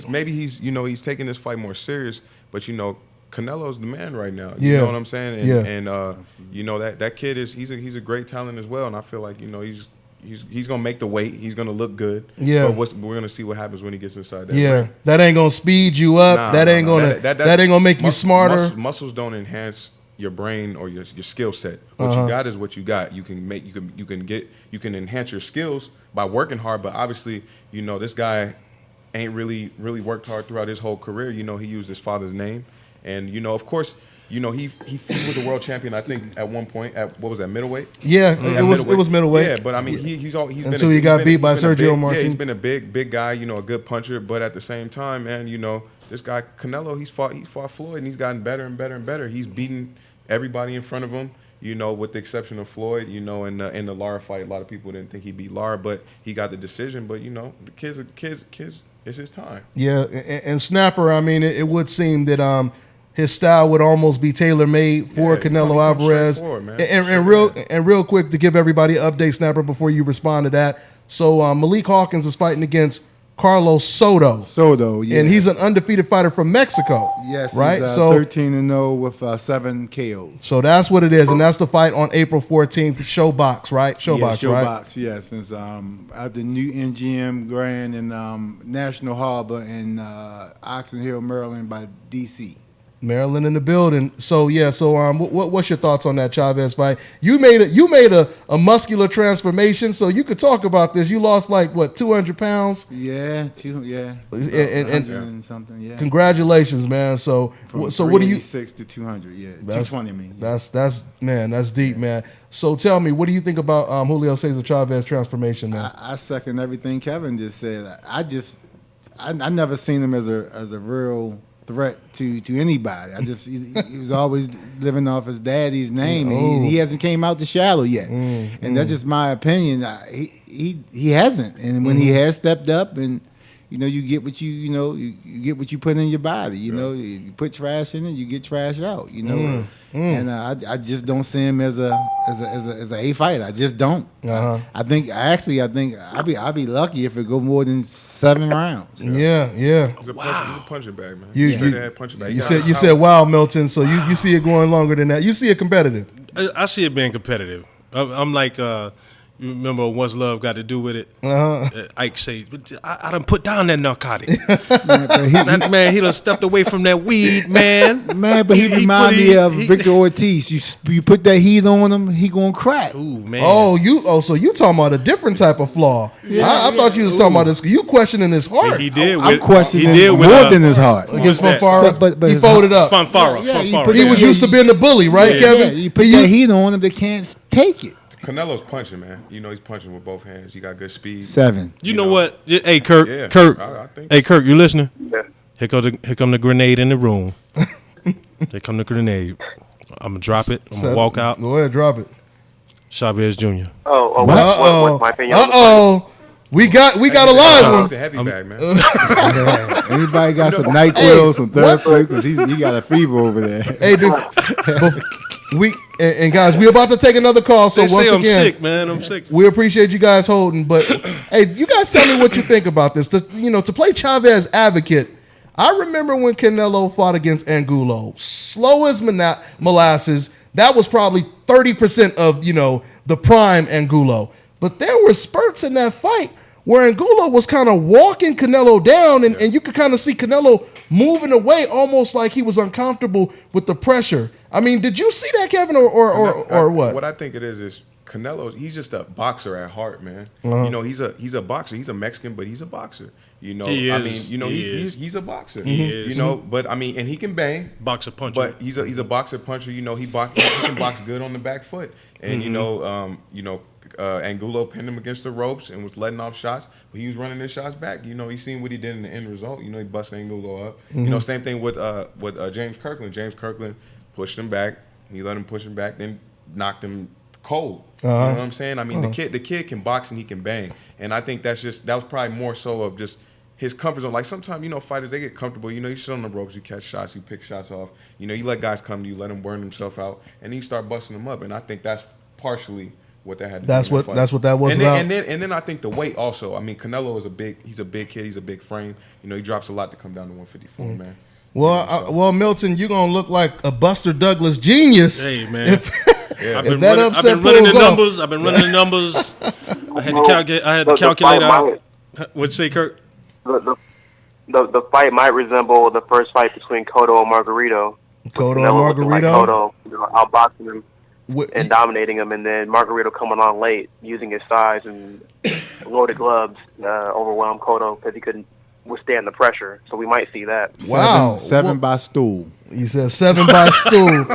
maybe he's you know, he's taking this fight more serious, but you know, Canelo's the man right now. You know what I'm saying? And, Yeah. and you know, that kid he's a great talent as well. And I feel like, you know, he's gonna make the weight. He's gonna look good. Yeah. But we're gonna see what happens when he gets inside that Yeah, ring. that ain't gonna speed you up. That ain't gonna make you smarter. Muscles don't enhance your brain or your skill set. What you got is what you got. You can enhance your skills by working hard. But obviously, you know, this guy ain't really worked hard throughout his whole career. You know, he used his father's name, and you know, of course. You know, he was a world champion, I think, at one point. At what was that, middleweight? Yeah, it was middleweight. Yeah, but I mean, he's until he got beat by Sergio Martin. Yeah, he's been a big guy. You know, a good puncher. But at the same time, man, you know, this guy Canelo, he fought Floyd, and he's gotten better and better and better. He's beaten everybody in front of him. You know, with the exception of Floyd. You know, in the Lara fight, a lot of people didn't think he beat Lara, but he got the decision. But you know, the kids, it's his time. Yeah, and Snapper. I mean, it would seem that his style would almost be tailor-made for Canelo Alvarez. And real quick, to give everybody an update, Snapper, before you respond to that. So Malik Hawkins is fighting against Carlos Soto. Yeah. And he's an undefeated fighter from Mexico. Yes, right? He's, so 13-0 with 7 KOs. So that's what it is, and that's the fight on April 14th, Showbox, right? Showbox, right? Showbox, yes. It's at the new MGM Grand in National Harbor in Oxon Hill, Maryland by DC. Maryland in the building. So what's your thoughts on that Chavez fight? You made a muscular transformation, so you could talk about this. You lost 200 pounds? Yeah, and something. Yeah. Congratulations, man. So what do you? 6 to 200. Yeah, 220. I mean, that's deep, man. So tell me, what do you think about Julio Cesar Chavez transformation, man? I second everything Kevin just said. I never seen him as a real threat to anybody. He was always living off his daddy's name. He hasn't came out the shadow yet, and that's just my opinion. He hasn't, and when he has stepped up, and you know, you get what you get what you put in your body. You know, you put trash in it, you get trash out. You know, and I just don't see him as a A fighter. I just don't. I think I'd be lucky if it go more than 7 rounds. Yeah. He's a punching bag, man. You said wow, Milton. So you see it going longer than that. You see it competitive. I see it being competitive. I'm like. You remember What's Love Got to Do with it? Ike say, I done put down that narcotic. man, he done stepped away from that weed, man. Man, but he remind me of Victor Ortiz. You put that heat on him, he gonna crack. Ooh, man. So you talking about a different type of flaw. Yeah, I thought you was talking about this. You questioning his heart. He did. I'm questioning more than his heart. Against Fanfara, but he folded up. Fanfara. He was used to being a bully, right, Kevin? You put that heat on him, they can't take it. Canelo's punching, man. You know, he's punching with both hands. He got good speed. 7. You know what? Hey, Kirk. Yeah, Kirk. I think Hey, Kirk, you listening? Yeah. Here come the grenade in the room. Here come the grenade. I'm gonna drop it. I'm gonna walk out. Go ahead, drop it. Chavez Jr. What's my opinion? We got a live one. He's a heavy bag, man. Anybody got some NyQuil, some third place? Because he got a fever over there. Hey, guys, we're about to take another call. So once again, I'm sick, man. I'm sick. We appreciate you guys holding, but hey, you guys tell me what you think about this. To play Chavez advocate, I remember when Canelo fought against Angulo, slow as molasses. That was probably 30% of the prime Angulo. But there were spurts in that fight where Angulo was kind of walking Canelo down, and you could kind of see Canelo moving away, almost like he was uncomfortable with the pressure. I mean, did you see that, Kevin, or what? What I think it is Canelo. He's just a boxer at heart, man. You know, he's a boxer. He's a Mexican, but he's a boxer. You know, he's a boxer. He is. You know, but I mean, and he can bang, boxer puncher. But he's a boxer puncher. You know, he can box good on the back foot, and Angulo pinned him against the ropes and was letting off shots, but he was running his shots back. You know, he seen what he did in the end result. You know, he busted Angulo up. You know, same thing with James Kirkland. James Kirkland pushed him back. He let him push him back, then knocked him cold. You know what I'm saying? I mean, the kid can box and he can bang, and I think that was probably more so of just his comfort zone. Like sometimes, fighters, they get comfortable. You sit on the ropes, you catch shots, you pick shots off. You let guys come to you, let them burn themselves out, and then you start busting them up. And I think that's partially what that had to do. That's what that was about. And then I think the weight also. I mean, Canelo is he's a big kid, he's a big frame. He drops a lot to come down to 154, man. Well, Milton, you're gonna look like a Buster Douglas genius. Hey, man. I've been running the numbers. I had to calculate out. What'd you say, Kirk? The fight might resemble the first fight between Cotto and Margarito. Cotto, outboxing him and dominating him, and then Margarito coming on late, using his size and loaded gloves, overwhelmed Cotto because he couldn't withstand the pressure. So we might see that. Wow, seven by stool. You said 7 by stool.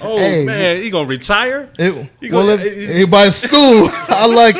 Oh, man, he gonna retire? By stool. I like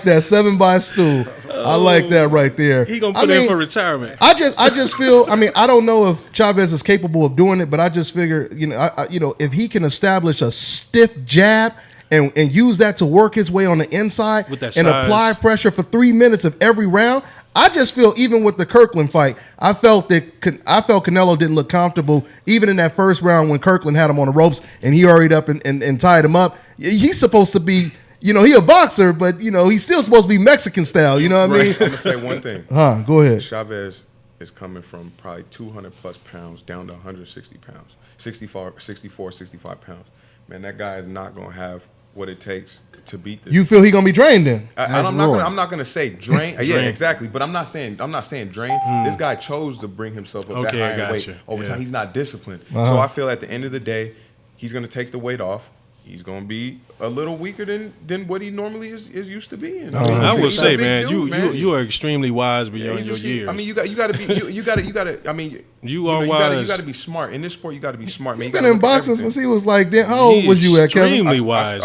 that. 7 by stool. I like that right there. He gonna put in for retirement. I just feel. I mean, I don't know if Chavez is capable of doing it, but I just figure, if he can establish a stiff jab and use that to work his way on the inside and apply pressure for 3 minutes of every round. I just feel, even with the Kirkland fight, I felt Canelo didn't look comfortable even in that first round when Kirkland had him on the ropes and he hurried up and tied him up. He's supposed to be, he a boxer, but he's still supposed to be Mexican style. You know what I mean? I'm gonna say one thing. Go ahead. Chavez is coming from probably 200 plus pounds down to 160 pounds, 64, 65 pounds. Man, that guy is not gonna have what it takes to beat this. You feel he gonna be drained then? I'm not gonna say drain. Yeah, exactly. But I'm not saying drain. This guy chose to bring himself up that high in weight over time. He's not disciplined. So I feel at the end of the day, he's gonna take the weight off. He's gonna be a little weaker than what he normally is used to being. I would say, man, you are extremely wise beyond your years. I mean, you got to. I mean, you are wise. You got to be smart in this sport. You got to be smart, man. You've been in boxing since he was like that. How old was you at, Kevin? Extremely wise,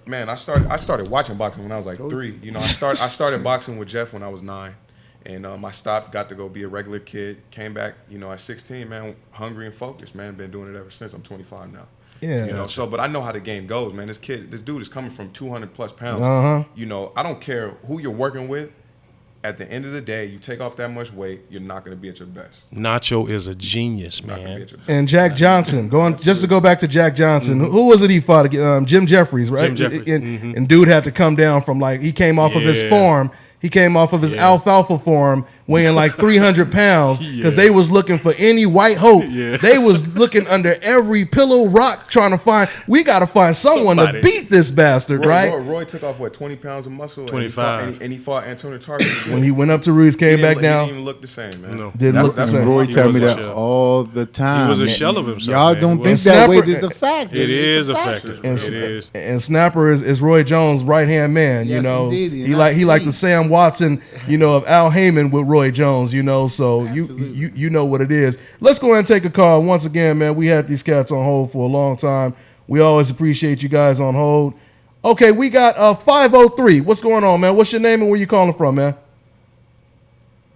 man. I started watching boxing when I was like 3. I started boxing with Jeff when I was 9. And I stopped, got to go be a regular kid, came back, at 16, man, hungry and focused, man. Been doing it ever since. I'm 25 now. Yeah. But I know how the game goes, man. This dude is coming from 200 plus pounds. I don't care who you're working with. At the end of the day, you take off that much weight, you're not going to be at your best. Nacho is a genius, man. And Jack Johnson, just to go back to Jack Johnson, who was it he fought? Jim Jeffries, right? Jim Jeffries. And dude had to come down from he came off of his form. He came off of his alfalfa form, weighing like 300 pounds, because they was looking for any white hope. Yeah. They was looking under every pillow, rock, trying to find. We got to find someone to beat this bastard, right? Roy took off 20 pounds of muscle. 25. And he fought Antonio Tarver. When he went up to Ruiz, came back down. He didn't even look the same, man. No. Didn't look the same. Roy tell me that all the time. He was a shell of himself. Y'all don't think that weight is a fact. It is a fact. It is. And Snapper is Roy Jones' right hand man. Yes, indeed. He like the Sam Watson. Of Al Heyman with Roy Jones, so you know what it is. Let's go ahead and take a call. Once again, man, we had these cats on hold for a long time. We always appreciate you guys on hold. Okay, we got 503. What's going on, man? What's your name and where you calling from, man?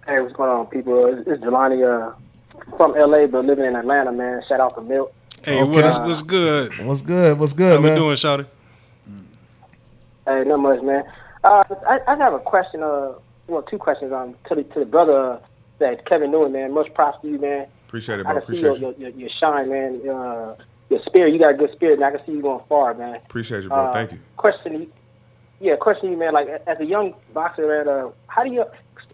Hey, what's going on, people? It's Jelani from LA, but living in Atlanta, man. Shout out to Milt. Hey, what's good? What's good, How man? we doing, Shawty? Hey, not much, man. I have a question. Two questions to the brother that Kevin Newman, man. Much props to you, man. Appreciate it, bro. I can see your shine, man. Your spirit, you got a good spirit, and I can see you going far, man. Appreciate you, bro. Thank you. Question you, man. Like as a young boxer, man, how do you,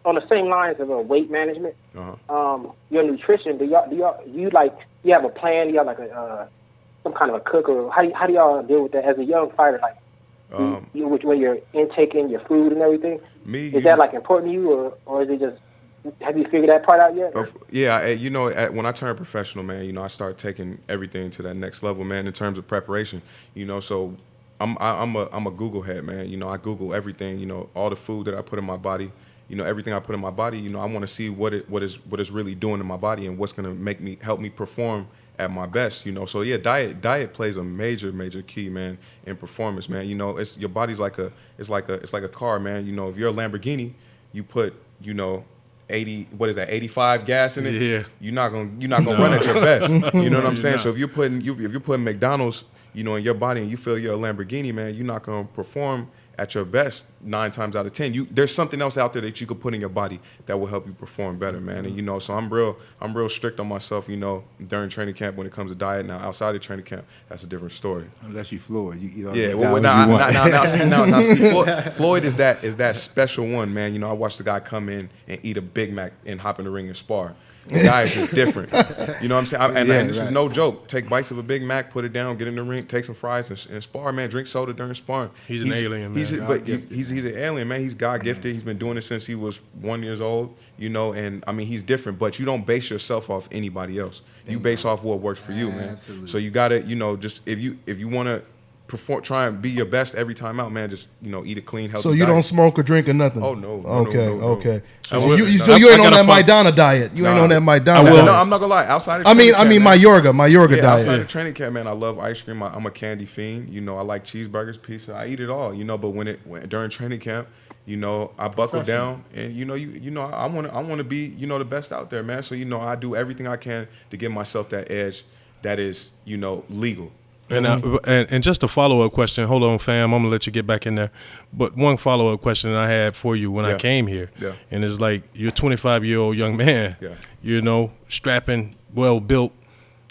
on the same lines of weight management, your nutrition? Do you have a plan? Do you have like some kind of a cook, or how do y'all deal with that as a young fighter? Like, when you're intaking your food and everything, is that like important to you, or is it just, have you figured that part out yet? Yeah, when I turned professional, man, I started taking everything to that next level, man, in terms of preparation. So I'm a Google head, man. I Google everything. All the food that I put in my body. Everything I put in my body. I want to see what is really doing in my body and what's gonna help me perform at my best, So yeah, diet plays a major key, man, in performance, man. It's your body's like a car, man. If you're a Lamborghini, you put 85 gas in it. Yeah. You're not gonna run at your best. You know what I'm saying? So if you're putting McDonald's, in your body and you feel you're a Lamborghini, man, you're not gonna perform at your best 9 times out of 10. There's something else out there that you could put in your body that will help you perform better, man. And so I'm real strict on myself, during training camp when it comes to diet. Now outside of training camp, that's a different story. Unless you Floyd, Floyd is that special one, man. I watched the guy come in and eat a Big Mac and hop in the ring and spar. The diet is just different. You know what I'm saying? And this is no joke. Take bites of a Big Mac, put it down, get in the ring, take some fries, and spar, man. Drink soda during sparring. He's an alien, man. He's an alien, man. He's God gifted. He's been doing it since he was 1 year old. You know, and I mean, he's different. But you don't base yourself off anybody else. You base off what works for you, man. Absolutely. So you gotta, you know, just if you want to perform, try and be your best every time out, man. Just, you know, eat a clean, healthy So you diet. don't smoke or drink or nothing? Oh, no. Okay. So you ain't on that Maidana diet. You ain't on that Maidana diet. No, I'm not gonna lie. Outside of I mean my Yorga diet. Outside of training camp, man, I love ice cream. I'm a candy fiend. You know, I like cheeseburgers, pizza. I eat it all. You know, but during training camp, you know, I buckle down, and you know, I want to be, you know, the best out there, man. So you know, I do everything I can to give myself that edge that is, you know, legal. And just a follow-up question. Hold on, fam. I'm going to let you get back in there. But one follow-up question I had for you when I came here. Yeah. And it's like, you're a 25-year-old young man, you know, strapping, well-built,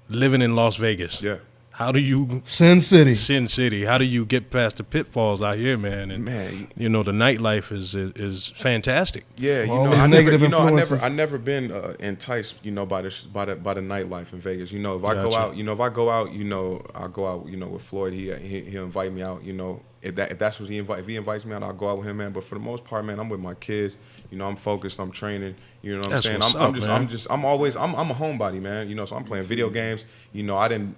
living in Las Vegas. Yeah. How do you Sin City? How do you get past the pitfalls out here, man? And you know, the nightlife is fantastic. Yeah, you know, I never been enticed, you know, by the nightlife in Vegas. You know, if I go out, I'll go out, you know, with Floyd. He'll invite me out. You know, if he invites me out, I'll go out with him, man. But for the most part, man, I'm with my kids. You know, I'm focused. I'm training. You know what I'm saying? I'm a homebody, man. You know, so I'm playing video games. You know, I didn't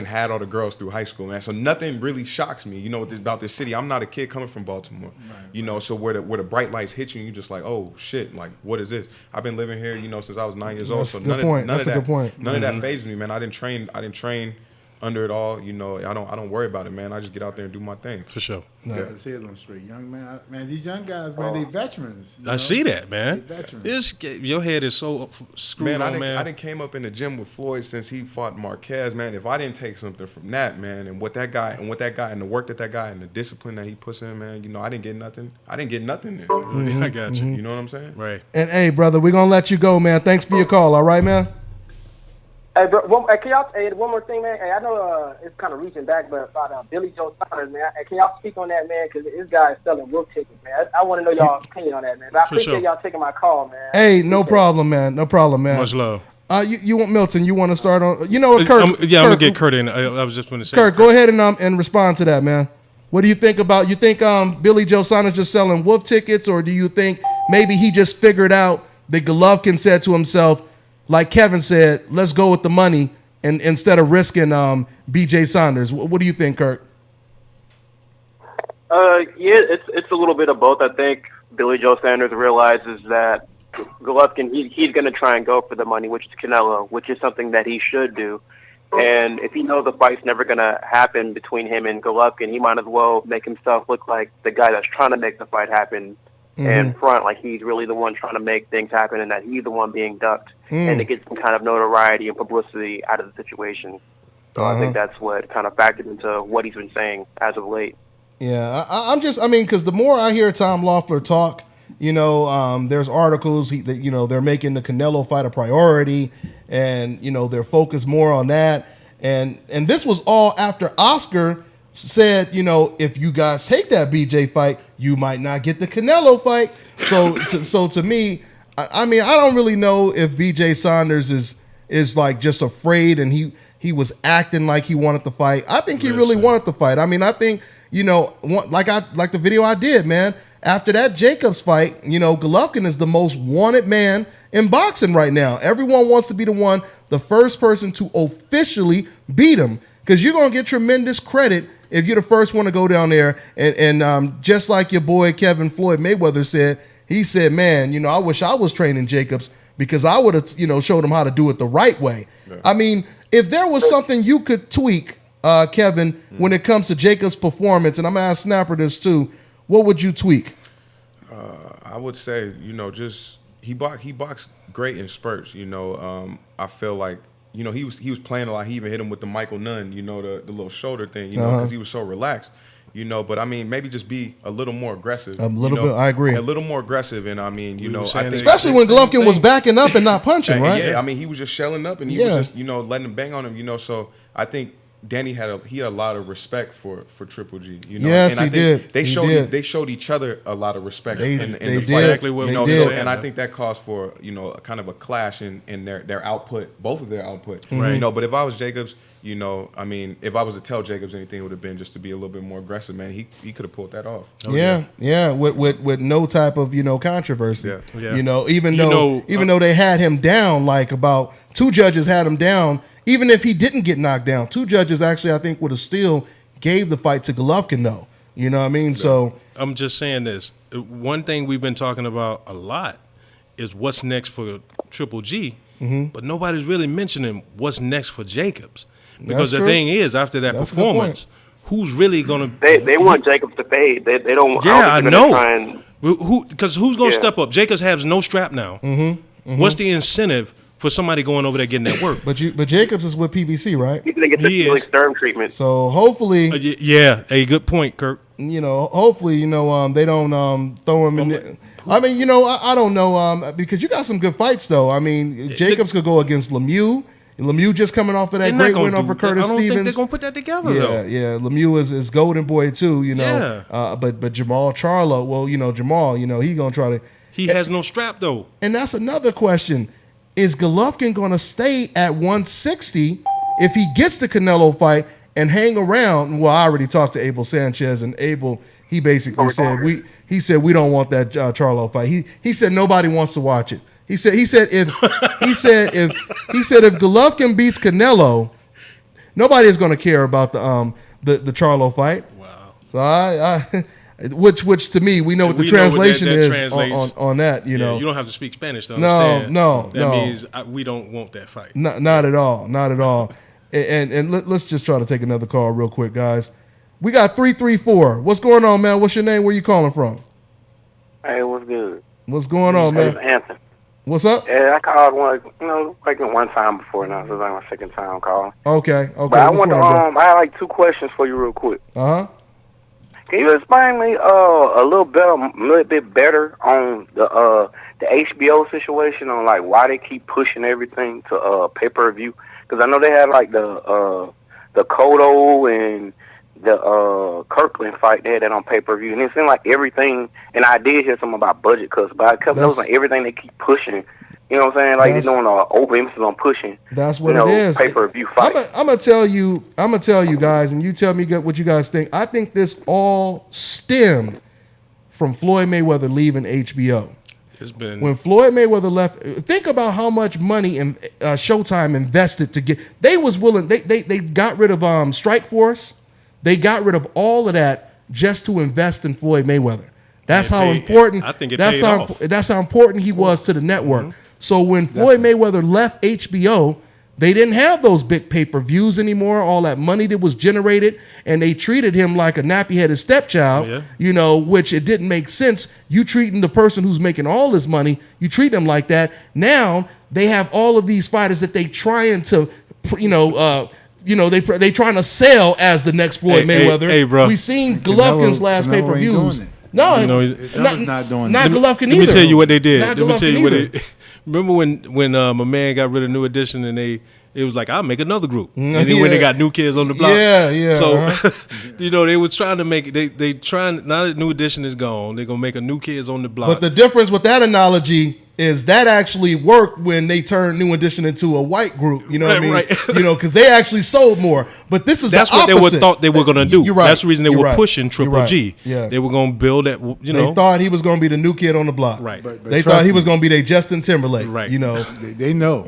had all the girls through high school, man. So nothing really shocks me, you know, about this city. I'm not a kid coming from Baltimore, you know. So where the bright lights hit you, you just like, oh shit, like what is this? I've been living here, you know, since I was 9 years old. So none of that phases me, man. I didn't train under it all, you know. I don't worry about it, man. I just get out there and do my thing. For sure. Let's hear them straight, young man. Man, these young guys, man, they veterans. I see that, man. Your head is so screwed on, man. I didn't came up in the gym with Floyd since he fought Marquez, man. If I didn't take something from that, man, and what that guy and the work that guy and the discipline that he puts in, man, you know, I didn't get nothing. I Mm-hmm. I got you. You know what I'm saying? Right. And hey, brother, we're gonna let you go, man. Thanks for your call. All right, man. Hey, bro, can y'all say one more thing, man? Hey, I know it's kind of reaching back, but about Billy Joe Saunders, man. Can y'all speak on that, man? Because this guy is selling wolf tickets, man. I want to know y'all's opinion on that, man. But I appreciate y'all taking my call, man. Hey, no problem, man. Much love. You want Milton? You want to start on? You know, Kirk. I'm gonna get Kurt in. I was just going to say, Kirk, go ahead and respond to that, man. What do you think about? You think Billy Joe Saunders just selling wolf tickets, or do you think maybe he just figured out that Golovkin said to himself, like Kevin said, let's go with the money, and instead of risking BJ Saunders? What do you think, Kirk? Yeah, it's a little bit of both. I think Billy Joe Saunders realizes that Golovkin, he's going to try and go for the money, which is Canelo, which is something that he should do. And if he knows the fight's never going to happen between him and Golovkin, he might as well make himself look like the guy that's trying to make the fight happen in front, like he's really the one trying to make things happen and that he's the one being ducked, and to get some kind of notoriety and publicity out of the situation. So I think that's what kind of factored into what he's been saying as of late. Yeah, because the more I hear Tom Loeffler talk, you know, there's articles that, you know, they're making the Canelo fight a priority, and, you know, they're focused more on that. And this was all after Oscar said, you know, if you guys take that BJ fight, you might not get the Canelo fight. So to me, I mean, I don't really know if BJ Saunders is like just afraid and he was acting like he wanted to fight. I think he really wanted to fight. I mean, I think, you know, like the video I did, man. After that Jacobs fight, you know, Golovkin is the most wanted man in boxing right now. Everyone wants to be the first person to officially beat him, because you're going to get tremendous credit if you're the first one to go down there. And just like your boy Kevin Floyd Mayweather said, he said, man, you know, I wish I was training Jacobs, because I would have, you know, showed him how to do it the right way. Yeah. I mean, if there was something you could tweak, Kevin, when it comes to Jacobs' performance, and I'm going to ask Snapper this too, what would you tweak? I would say, you know, just he boxed great in spurts. You know, I feel like, you know, he was playing a lot. He even hit him with the Michael Nunn, you know, the little shoulder thing, you know, because he was so relaxed, you know. But I mean, maybe just be a little more aggressive. A little bit, I agree. A little more aggressive, and I mean, you know, I think, especially when Golovkin was backing up and not punching, right? Yeah, I mean, he was just shelling up, and he was just, you know, letting him bang on him, you know. So I think Danny had a lot of respect for Triple G. You know, yes, and I think he did. They showed each other a lot of respect in the did. fight. Exactly what You know, we so, did. and I think that caused for kind of a clash in their output, both of their output. Right. You know, but if I was Jacobs, you know, I mean, if I was to tell Jacobs anything, it would have been just to be a little bit more aggressive, man. He could have pulled that off. Yeah, with no type of controversy. Yeah. You know, even though they had him down, like about 2 judges had him down. Even if he didn't get knocked down, 2 judges actually I think would have still gave the fight to Golovkin though. You know what I mean? So I'm just saying this. One thing we've been talking about a lot is what's next for Triple G, but nobody's really mentioning what's next for Jacobs. Because the thing is, after that performance, who's really gonna? They want Jacobs to fade. They don't. Yeah, I know. Because who's gonna step up? Jacobs has no strap now. What's the incentive for somebody going over there getting that work? But Jacobs is with PBC, right? He's gonna get the Felix Sturm treatment. So hopefully, a good point, Kirk. You know, hopefully, they don't throw him in. I mean, I don't know because you got some good fights though. I mean, Jacobs could go against Lemieux. Lemieux just coming off of that great win over Curtis Stevens. I don't think they're gonna put that together though. Yeah. Lemieux is golden boy too. But Jamal Charlo. Well, Jamal. He gonna try to. He has no strap though. And that's another question. Is Golovkin going to stay at 160 if he gets the Canelo fight and hang around? Well, I already talked to Abel Sanchez, and Abel, he basically said we don't want that Charlo fight. He said nobody wants to watch it. He said if Golovkin beats Canelo, nobody is going to care about the Charlo fight. Wow. So Which to me, we know what the translation is on that. You know, you don't have to speak Spanish to understand. No. That means we don't want that fight. Not at all. And let's just try to take another call real quick, guys. We got 334. What's going on, man? What's your name? Where you calling from? Hey, what's good? What's going on, man? It's Anthony. What's up? Yeah, I called one time before now. This is like my second time calling. Okay. But I want to I have like 2 questions for you real quick. Can you explain me a little bit better on the HBO situation on like why they keep pushing everything to pay-per-view? Because I know they had like the Cotto and the Kirkland fight. They had that on pay-per-view, and it seemed like everything. And I did hear something about budget cuts, but I kept noticing everything they keep pushing. You know what I'm saying? Like they're doing an over-emphasis on pushing. That's what it is. Pay-per-view fight. I'm gonna tell you guys, and you tell me what you guys think. I think this all stemmed from Floyd Mayweather leaving HBO. When Floyd Mayweather left, think about how much money Showtime invested to get. They was willing. They got rid of Strikeforce. They got rid of all of that just to invest in Floyd Mayweather. That's how important. I think it paid off. That's how important he was to the network. So when Floyd Mayweather left HBO, they didn't have those big pay-per-views anymore, all that money that was generated, and they treated him like a nappy-headed stepchild, which it didn't make sense. You treating the person who's making all this money, you treat them like that. Now they have all of these fighters that they trying to, they trying to sell as the next Floyd Mayweather. Hey, bro. We seen Golovkin's last pay-per-views. No, he's not doing that. Not Golovkin either. Let me tell you what they did. Let me tell you what they. Remember when my man got rid of New Edition and it was like, I'll make another group. And then when they got New Kids on the block. Yeah. So, they was trying to make it, they trying, now that New Edition is gone, they're going to make a New Kids on the block. But the difference with that analogy is that actually worked when they turned New Edition into a white group. You know what I mean? Right. Because they actually sold more. But this is that's the opposite. what they thought they were going to do. You're right. That's the reason they You're were right. pushing Triple G. Yeah. They were going to build that, They thought he was going to be the new kid on the block. Right. But they thought he was going to be their Justin Timberlake. Right. They know. They know.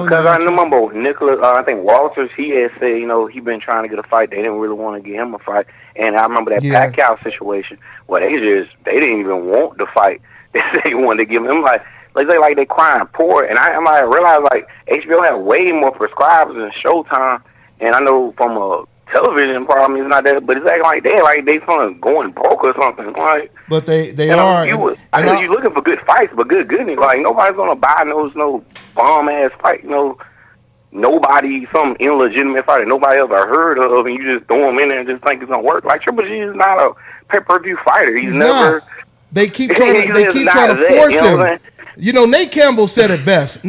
Because I remember Nicholas, I think Walters, he had said, he been trying to get a fight. They didn't really want to give him a fight. And I remember that Pacquiao situation where they didn't even want the fight. They said they wanted to give him like they crying poor, and I realized like HBO had way more prescribers than Showtime, and I know from a television problem it's not that, but it's acting like they going broke or something. Like, but they are. I know you looking for good fights, but good, like nobody's gonna buy no bomb ass fight, nobody, some illegitimate fight that nobody ever heard of, and you just throw him in there and just think it's gonna work. Like Triple G is not a pay-per-view fighter. He's never. Not. They keep trying to force him. Nate Campbell said it best.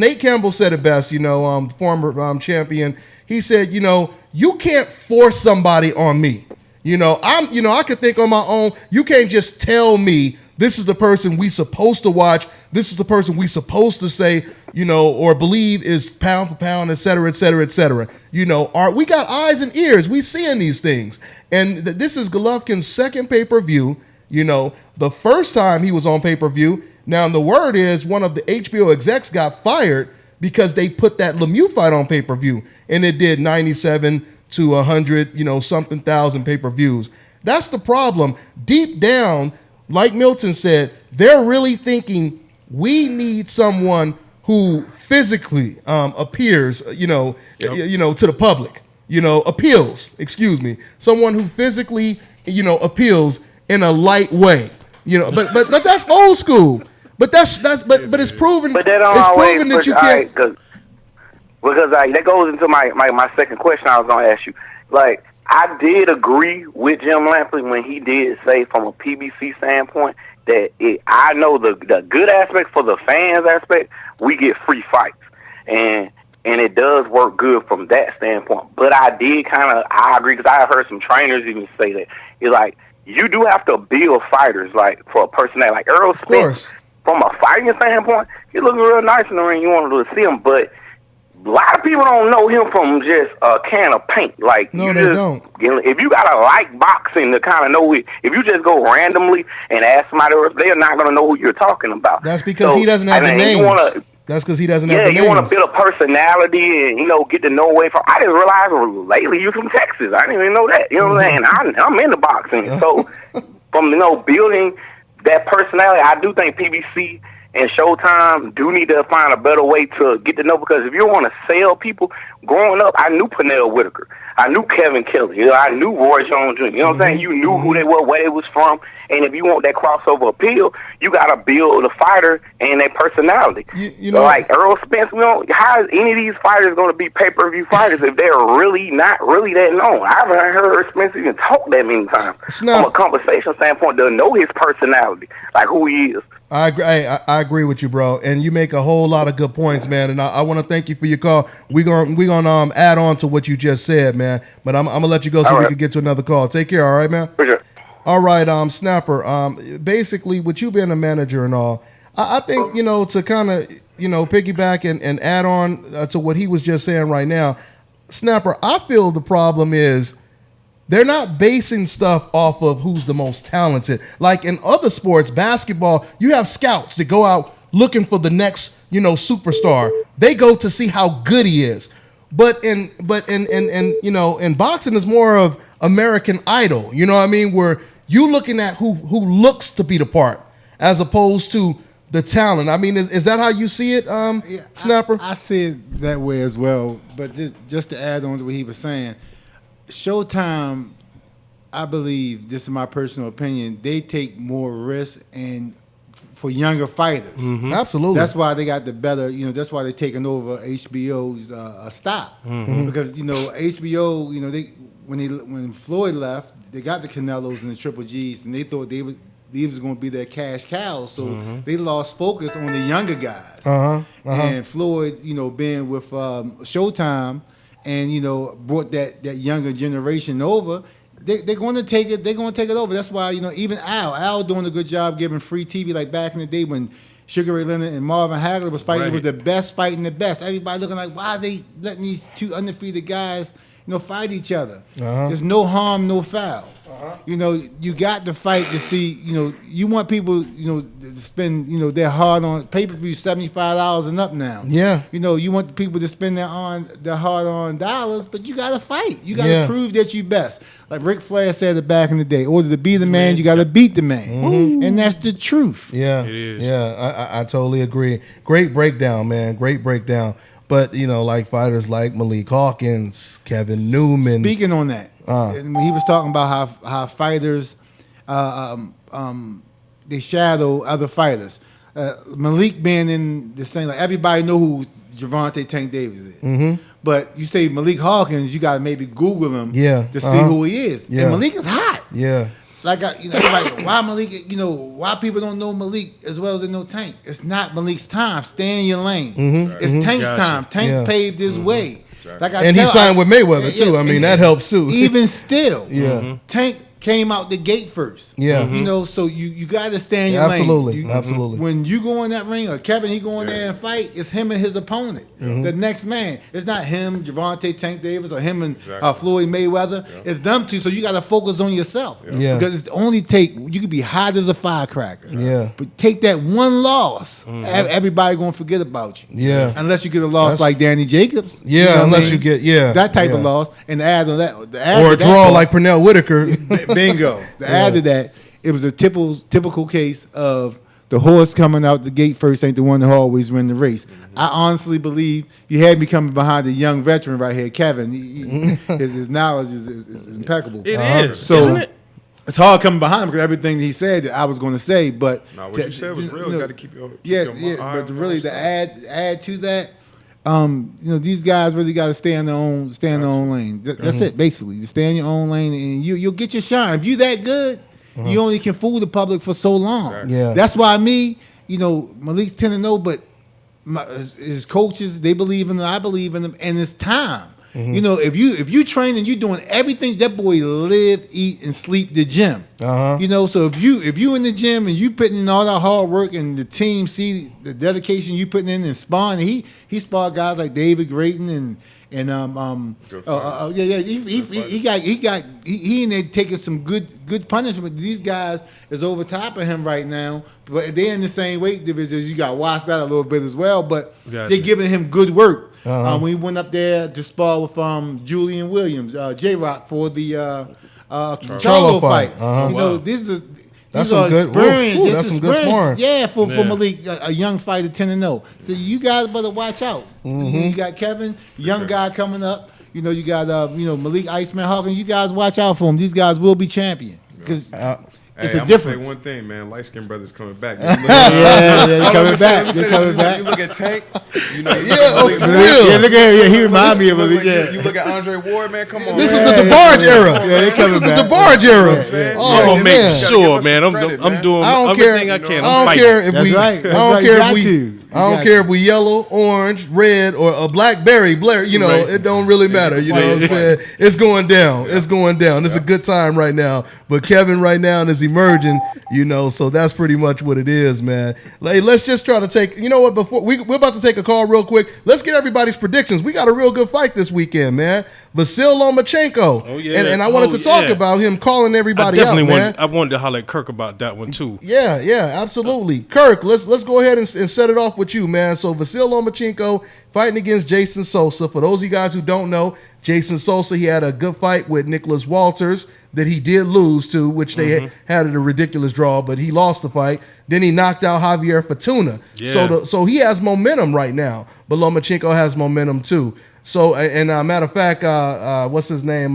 Former champion. he said, you can't force somebody on me. I could think on my own. You can't just tell me this is the person we supposed to watch. This is the person we supposed to say, or believe is pound for pound, et cetera, et cetera, et cetera. We got eyes and ears. We seeing these things. And this is Golovkin's second pay-per-view. The first time he was on pay-per-view. Now, the word is one of the HBO execs got fired because they put that Lemieux fight on pay-per-view. And it did 97 to 100, something thousand pay-per-views. That's the problem. Deep down, like Milton said, they're really thinking we need someone who physically appears, to the public, appeals, someone who physically, appeals in a light way, but that's old school. But but it's proven. But that don't it's always proven that you can't. Because that goes into my second question I was going to ask you. Like, I did agree with Jim Lampley when he did say from a PBC standpoint that I know the good aspect for the fans aspect, we get free fights. And it does work good from that standpoint. But I agree because I heard some trainers even say that. It's like, you do have to build fighters, like, for a person that, like Earl Spence, from a fighting standpoint, he looks real nice in the ring. You want to see him, but a lot of people don't know him from just a can of paint. Like, no, they don't. If you got to like boxing to kind of know it, if you just go randomly and ask somebody else, they're not going to know who you're talking about. That's because he doesn't have the names. That's because he doesn't have the names. Yeah, you want to build a personality and, get to know away from. I didn't realize lately you're from Texas. I didn't even know that. You know what I'm saying? I'm into boxing. So, from, building that personality, I do think PBC and Showtime do need to find a better way to get to know, because if you want to sell people, growing up, I knew Pernell Whitaker. I knew Kevin Kelly. I knew Roy Jones Jr. You know what I'm saying? You knew who they were, where they was from. And if you want that crossover appeal, you got to build the fighter and their personality. Like Earl Spence, how is any of these fighters going to be pay-per-view fighters if they're really not really that known? I haven't heard Spence even talk that many times. From a conversation standpoint, to know his personality, like who he is. I agree with you, bro, and you make a whole lot of good points, man. And I want to thank you for your call. We're gonna add on to what you just said, man. But I'm gonna let you go so we can get to another call. Take care, all right, man. For sure. All right, Snapper. Basically, with you being a manager and all, I think to kind of piggyback and add on to what he was just saying right now, Snapper. I feel the problem is they're not basing stuff off of who's the most talented. Like in other sports, basketball, you have scouts that go out looking for the next, superstar. They go to see how good he is. But in boxing is more of American Idol. You know what I mean? Where you looking at who looks to be the part as opposed to the talent. I mean, is that how you see it, Snapper? I see it that way as well. But just to add on to what he was saying, Showtime, I believe, this is my personal opinion, they take more risk and for younger fighters. Mm-hmm. Absolutely. That's why they got the better, that's why they're taking over HBO's stock. Mm-hmm. Because, HBO, when Floyd left, they got the Canelos and the Triple Gs, and they thought they was going to be their cash cows. So they lost focus on the younger guys. And Floyd, being with Showtime, and brought that younger generation over, they're going to take it. They're going to take it over. That's why even Al doing a good job giving free TV, like back in the day when Sugar Ray Leonard and Marvin Hagler was fighting. Right. It was the best fighting the best. Everybody looking like, why are they letting these two undefeated guys fight each other? There's no harm, no foul. You got to fight to see. You want people to spend their hard on pay-per-view $75 and up now. Yeah. You want the people to spend their hard on dollars, but you got to fight. You got to prove that you best. Like Ric Flair said it back in the day. In order to be the man, you got to beat the man, and that's the truth. Yeah, it is. Yeah, I totally agree. Great breakdown, man. Great breakdown. But like fighters like Malik Hawkins, Kevin Newman. Speaking on that, he was talking about how fighters they shadow other fighters. Malik being in the same, like everybody know who Jervonta Tank Davis is. Mm-hmm. But you say Malik Hawkins, you got to maybe Google him to see who he is. Yeah. And Malik is hot. Yeah. Like, everybody, why Malik, why people don't know Malik as well as they know Tank? It's not Malik's time. Stay in your lane. Mm-hmm. It's Tank's time. Tank paved his way. Exactly. And he signed with Mayweather too. I mean, that helps too. Even still, Yeah. Tank came out the gate first. Yeah. You know, so you got to stay in your Absolutely. lane. Absolutely. When you go in that ring, or Kevin, he go in there and fight, it's him and his opponent, the next man. It's not him, Jervonta Tank Davis, or him and Floyd Mayweather. It's them two. So you got to focus on yourself. Yeah. Because it's only you could be hot as a firecracker. Yeah. But take that one loss, everybody gonna forget about you. Yeah. Unless you get a loss like Danny Jacobs. Yeah, you know what unless I mean? you get that type of loss, and add on that, or a draw like Pernell Whitaker. Bingo. Add to that, it was a typical case of the horse coming out the gate first ain't the one that always win the race. I honestly believe you had me coming behind a young veteran right here, Kevin. His knowledge is impeccable. It is, so isn't it? it's hard coming behind him because everything he said that I was going to say, but what you said was real. You got to keep your but really to add to that. These guys really got to stay in their own lane. That's it, basically. You stay in your own lane, and you'll get your shine. If you that good, you only can fool the public for so long. Exactly. Yeah. That's why Malik's 10-0, but his coaches, they believe in him. I believe in him, and it's time. If you train and you're doing everything, that boy live, eat, and sleep the gym. So if you in the gym and you putting in all that hard work and the team see the dedication you putting in and sparring, he sparred guys like David Grayton and he in there taking some good punishment. These guys is over top of him right now, but they're in the same weight division. You got to watch that a little bit as well, but they're giving him good work. When he went up there to spar with Julian Williams, J-Rock for the Charlo fight. These are experience. That's some good sparring. Yeah, for Malik, a young fighter, 10-0. So you guys better watch out. You got Kevin, young guy coming up. You got Malik Iceman Hawkins. You guys watch out for him. These guys will be champion because it's a difference. Say one thing, man. Light skinned brothers coming back. They're coming back. They're coming back. You look at Tank. For real. Look at him. He remind me of Malik. You look at Andre Ward, man. Come on. This is the DeBarge era. This is the DeBarge era. I'm gonna make sure, man. I'm doing everything I can. I don't care if we. I don't care if we. I don't care if we yellow, orange, red, or a blackberry, Blair. It don't really matter. You know what I'm saying? It's going down. It's going down. It's a good time right now. But Kevin right now is emerging. So that's pretty much what it is, man. Hey, let's just try to take. You know what? Before we're about to take a call real quick. Let's get everybody's predictions. We got a real good fight this weekend, man. Vasil Lomachenko. Oh yeah. And I wanted to talk about him calling everybody out, man. I wanted to holler at Kirk about that one too. Yeah, absolutely. Kirk, let's go ahead and set it off with you, man. So Vasil Lomachenko fighting against Jason Sosa. For those of you guys who don't know, Jason Sosa, he had a good fight with Nicholas Walters that he did lose to, which they had a ridiculous draw, but he lost the fight. Then he knocked out Javier Fortuna. Yeah. So he has momentum right now, but Lomachenko has momentum too. So, and matter of fact, what's his name?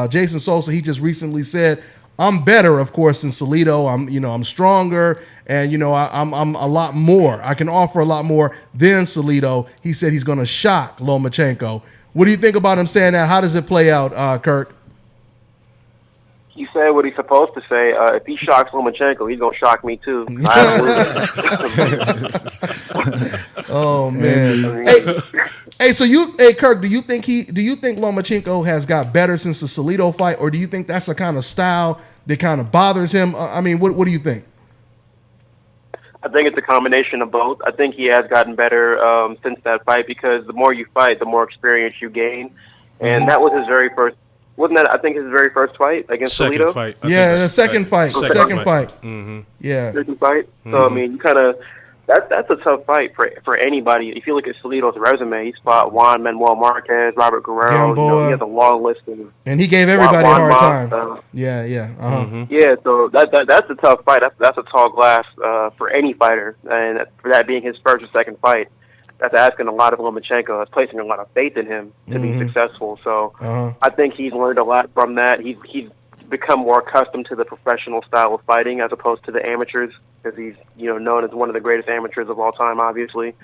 Jason Sosa, he just recently said, I'm better, of course, than Salido. I'm stronger, and I'm a lot more. I can offer a lot more than Salido. He said he's going to shock Lomachenko. What do you think about him saying that? How does it play out, Kirk? He said what he's supposed to say. If he shocks Lomachenko, he's gonna shock me too. Oh man! Hey, so Kirk, do you think Lomachenko has got better since the Salido fight, or do you think that's a kind of style that kind of bothers him? I mean, what do you think? I think it's a combination of both. I think he has gotten better since that fight because the more you fight, the more experience you gain, and that was his very first. Wasn't that, I think, his very first fight against Salido? Fight. The second fight. Second fight. Mm-hmm. Yeah. Second fight. So, I mean, you kind of, that's a tough fight for anybody. If you look at Salido's resume, he's fought Juan Manuel Marquez, Robert Guerrero. He has a long list. And he gave everybody a hard time. Yeah. Yeah, so that's a tough fight. That's a tall glass for any fighter. And for that being his first or second fight, that's asking a lot of Lomachenko. That's placing a lot of faith in him to be successful. So I think he's learned a lot from that. He's become more accustomed to the professional style of fighting as opposed to the amateurs, because he's known as one of the greatest amateurs of all time, obviously.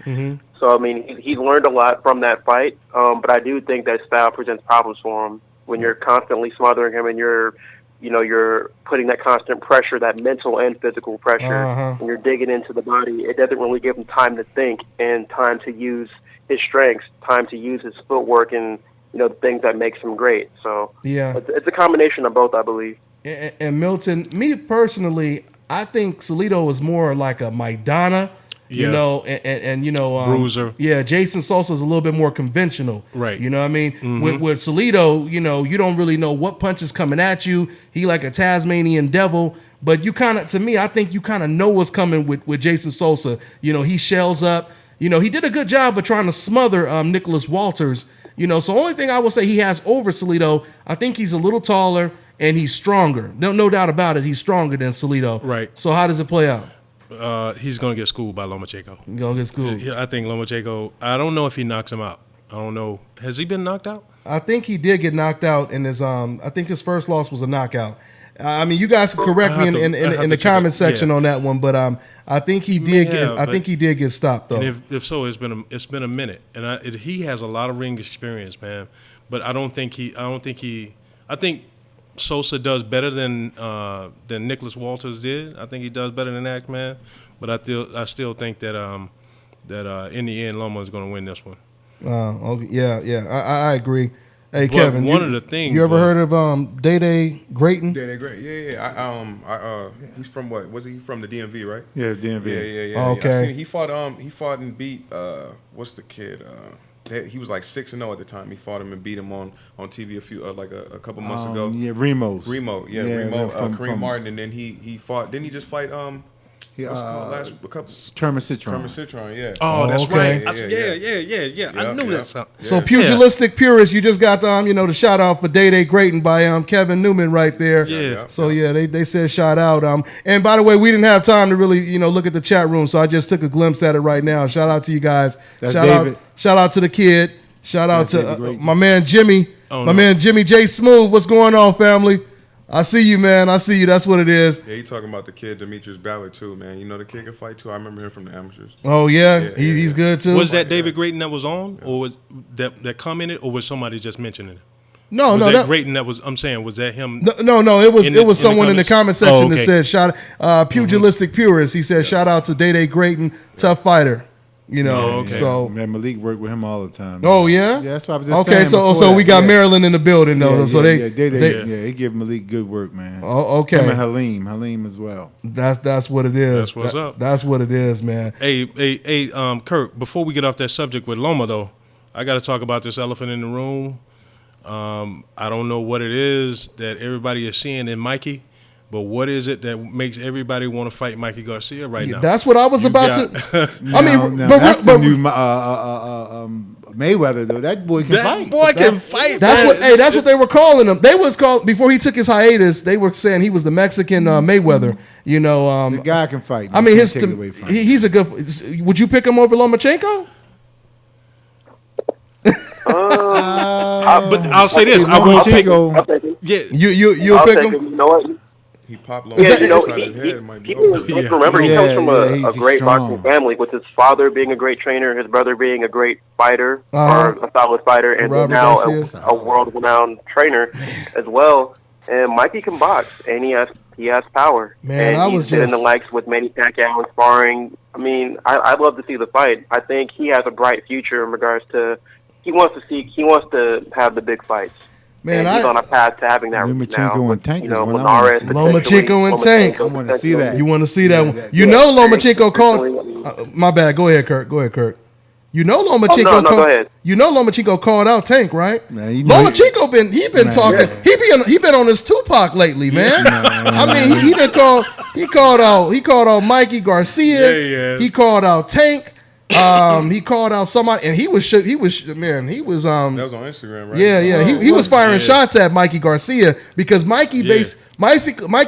So I mean, he's learned a lot from that fight. But I do think that style presents problems for him when you're constantly smothering him and you're you're putting that constant pressure, that mental and physical pressure, and you're digging into the body. It doesn't really give him time to think and time to use his strengths, time to use his footwork and, the things that makes him great. So it's a combination of both, I believe. And Milton, me personally, I think Salido is more like a Maidana, bruiser. Yeah, Jason Sosa's a little bit more conventional. Right. You know what I mean? With Salido, you don't really know what punch is coming at you. He like a Tasmanian devil. But I think you kind of know what's coming with Jason Sosa. He shells up. He did a good job of trying to smother Nicholas Walters. So only thing I will say he has over Salido, I think he's a little taller and he's stronger. No doubt about it. He's stronger than Salido. Right. So how does it play out? He's going to get schooled by Lomachenko. He's going to get schooled. I think Lomachenko, I don't know if he knocks him out. I don't know. Has he been knocked out? I think he did get knocked out in his I think his first loss was a knockout. You guys can correct me in the comment section on that one, but I think he did. I think he did get stopped though. And if so, it's been a minute, and he has a lot of ring experience, man. But I think Sosa does better than Nicholas Walters did. I think he does better than that, man. But I still think that in the end, Loma is going to win this one. I agree. Hey, but Kevin, one of the things you ever heard of Day Grayton? Day Grayton, yeah. He's from what? Was he from the DMV, right? Yeah, DMV. Yeah. Okay. He fought and beat what's the kid? He was like 6-0 at the time. He fought him and beat him on TV a couple months ago. Yeah, Remo. Remo. Kareem Martin, and then he fought. Didn't he just fight? Terminator. Terminator, yeah. Oh, that's okay. right. Yeah. I knew that. So pugilistic purist, you just got the shout out for Day Grayton by Kevin Newman right there. Yeah. So they said shout out. And by the way, we didn't have time to really look at the chat room, so I just took a glimpse at it right now. Shout out to you guys. That's David. Shout out to the kid. Shout out to my man Jimmy. Man Jimmy J Smooth. What's going on, family? I see you, man. I see you. That's what it is. Yeah, you talking about the kid Demetrius Ballard too, man. The kid can fight too. I remember him from the amateurs. Oh yeah, he's good too. Was that David Grayton that was on, or was that commented, or was somebody just mentioning it? No, that Grayton that was. I'm saying, was that him? No. It was someone in the comment section that said pugilistic purist. He said shout out to Day Grayton, tough fighter. So man, Malik worked with him all the time. Man. Oh yeah, that's what I was just saying. Okay, so we got Maryland in the building though. So they give Malik good work, man. Oh, okay. Him and Halim as well. That's what it is. That's what's up. That's what it is, man. Hey, Kirk. Before we get off that subject with Loma though, I got to talk about this elephant in the room. I don't know what it is that everybody is seeing in Mikey. But what is it that makes everybody want to fight Mikey Garcia right now? That's what I was about to. That's the new Mayweather though. That boy can fight. That's what they were calling him. They was called before he took his hiatus. They were saying he was the Mexican Mayweather. The guy can fight. I mean, he's a good. Would you pick him over Lomachenko? But I'll say this: I won't pick. Yeah, you'll pick him. You know what? He popped low. People remember he comes from a great boxing family, with his father being a great trainer, his brother being a great fighter, or a solid fighter, and then now a world-renowned trainer as well. And Mikey can box, and he has power. Man, and he's been in the likes with Manny Pacquiao and sparring. I mean, I'd love to see the fight. I think he has a bright future in regards to he wants to have the big fights. Man, he's on a path to having that Lomachenko and Tank. Lomachenko and Tank. I want to see that. You want to see that one? Lomachenko called. My bad. Go ahead, Kirk. Lomachenko. Go ahead. Lomachenko called out Tank, right? Man, Lomachenko been talking. Yeah. He been on his Tupac lately, man. I mean, he called out Mikey Garcia. Yeah. He called out Tank. He called out somebody, and he was that was on Instagram, right? Yeah. He was firing shots at Mikey Garcia because Mikey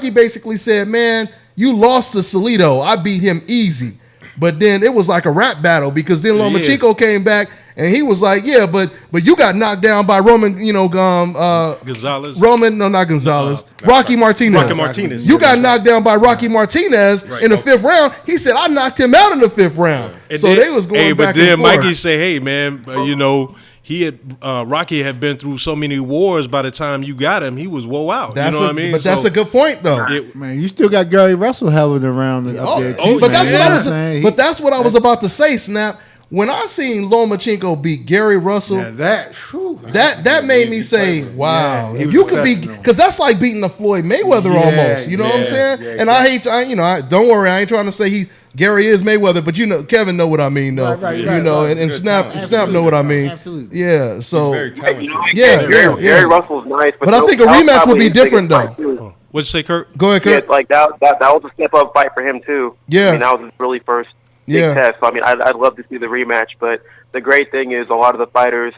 basically said, "Man, you lost to Salido. I beat him easy." But then it was like a rap battle because then Lomachenko came back and he was like, "Yeah, but you got knocked down by Roman, Gonzalez. Not Gonzalez. Rocky Martinez. You got knocked down by Rocky Martinez in the fifth round." He said, "I knocked him out in the fifth round." So they was going back and forth. But then Mikey say, "Hey, man, Rocky had been through so many wars. By the time you got him, he was woe out. You know what I mean? But that's a good point, though. Man, you still got Gary Russell held around up there too. But that's what I was about to say, Snap. When I seen Lomachenko beat Gary Russell, that made me say, "Wow, if you could beat," because that's like beating the Floyd Mayweather almost. You know what I'm saying? And I hate, don't worry, I ain't trying to say Gary is Mayweather, but Kevin know what I mean, though. And Snap know what I mean. Absolutely. Yeah. So Gary Russell's nice, but I think a rematch would be different, though. What'd you say, Kurt? Go ahead, Kurt. Yeah, like that was a step up fight for him too. Yeah. I mean, that was his really first big test. So, I mean, I'd love to see the rematch, but the great thing is a lot of the prominent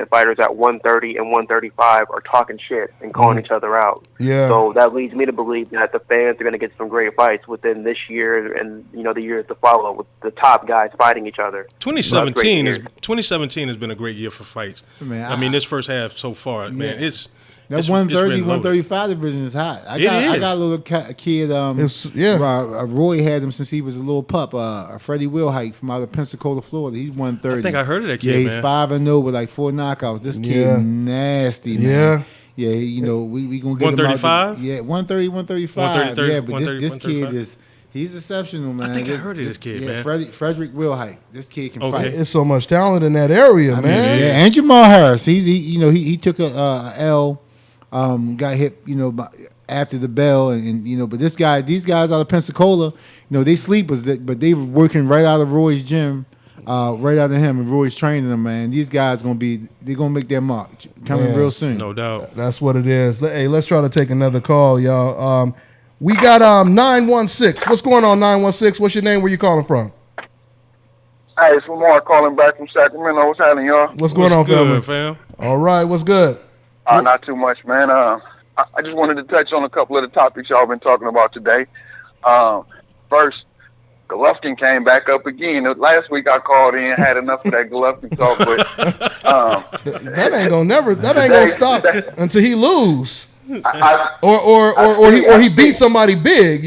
fighters at 130 and 135 are talking shit and calling each other out. Yeah. So that leads me to believe that the fans are going to get some great fights within this year and the years to follow with the top guys fighting each other. 2017 has been a great year for fights. Man, I mean, this first half so far, man, it's. That 130, 135 division is hot. I got a little kid. Roy had him since he was a little pup. Freddie Wilhite from out of Pensacola, Florida. He's 130. I think I heard of that kid. Yeah, he's 5-0 with like 4 knockouts. This kid nasty, man. Yeah, we gonna get 135. Yeah, 130, 135. Yeah, but this kid he's exceptional, man. I think I heard of this kid, man. Frederick Wilhite. This kid can fight. There's so much talent in that area, man. Yeah, and Jamal Harris. He took a L. Got hit, after the bell, and but these guys out of Pensacola, they sleepers, but they were working right out of Roy's gym, right out of him, and Roy's training them, man. These guys they're gonna make their mark coming real soon. No doubt. That's what it is. Hey, let's try to take another call, y'all. We got 916. What's going on, 916? What's your name? Where you calling from? Hey, it's Lamar calling back from Sacramento. What's happening, y'all? What's going on, good, fam? All right, what's good? Not too much, man. I just wanted to touch on a couple of the topics y'all been talking about today. First, Golovkin came back up again. Last week I called in, had enough of that Golovkin talk, but that ain't gonna stop until he lose, or he beat somebody big,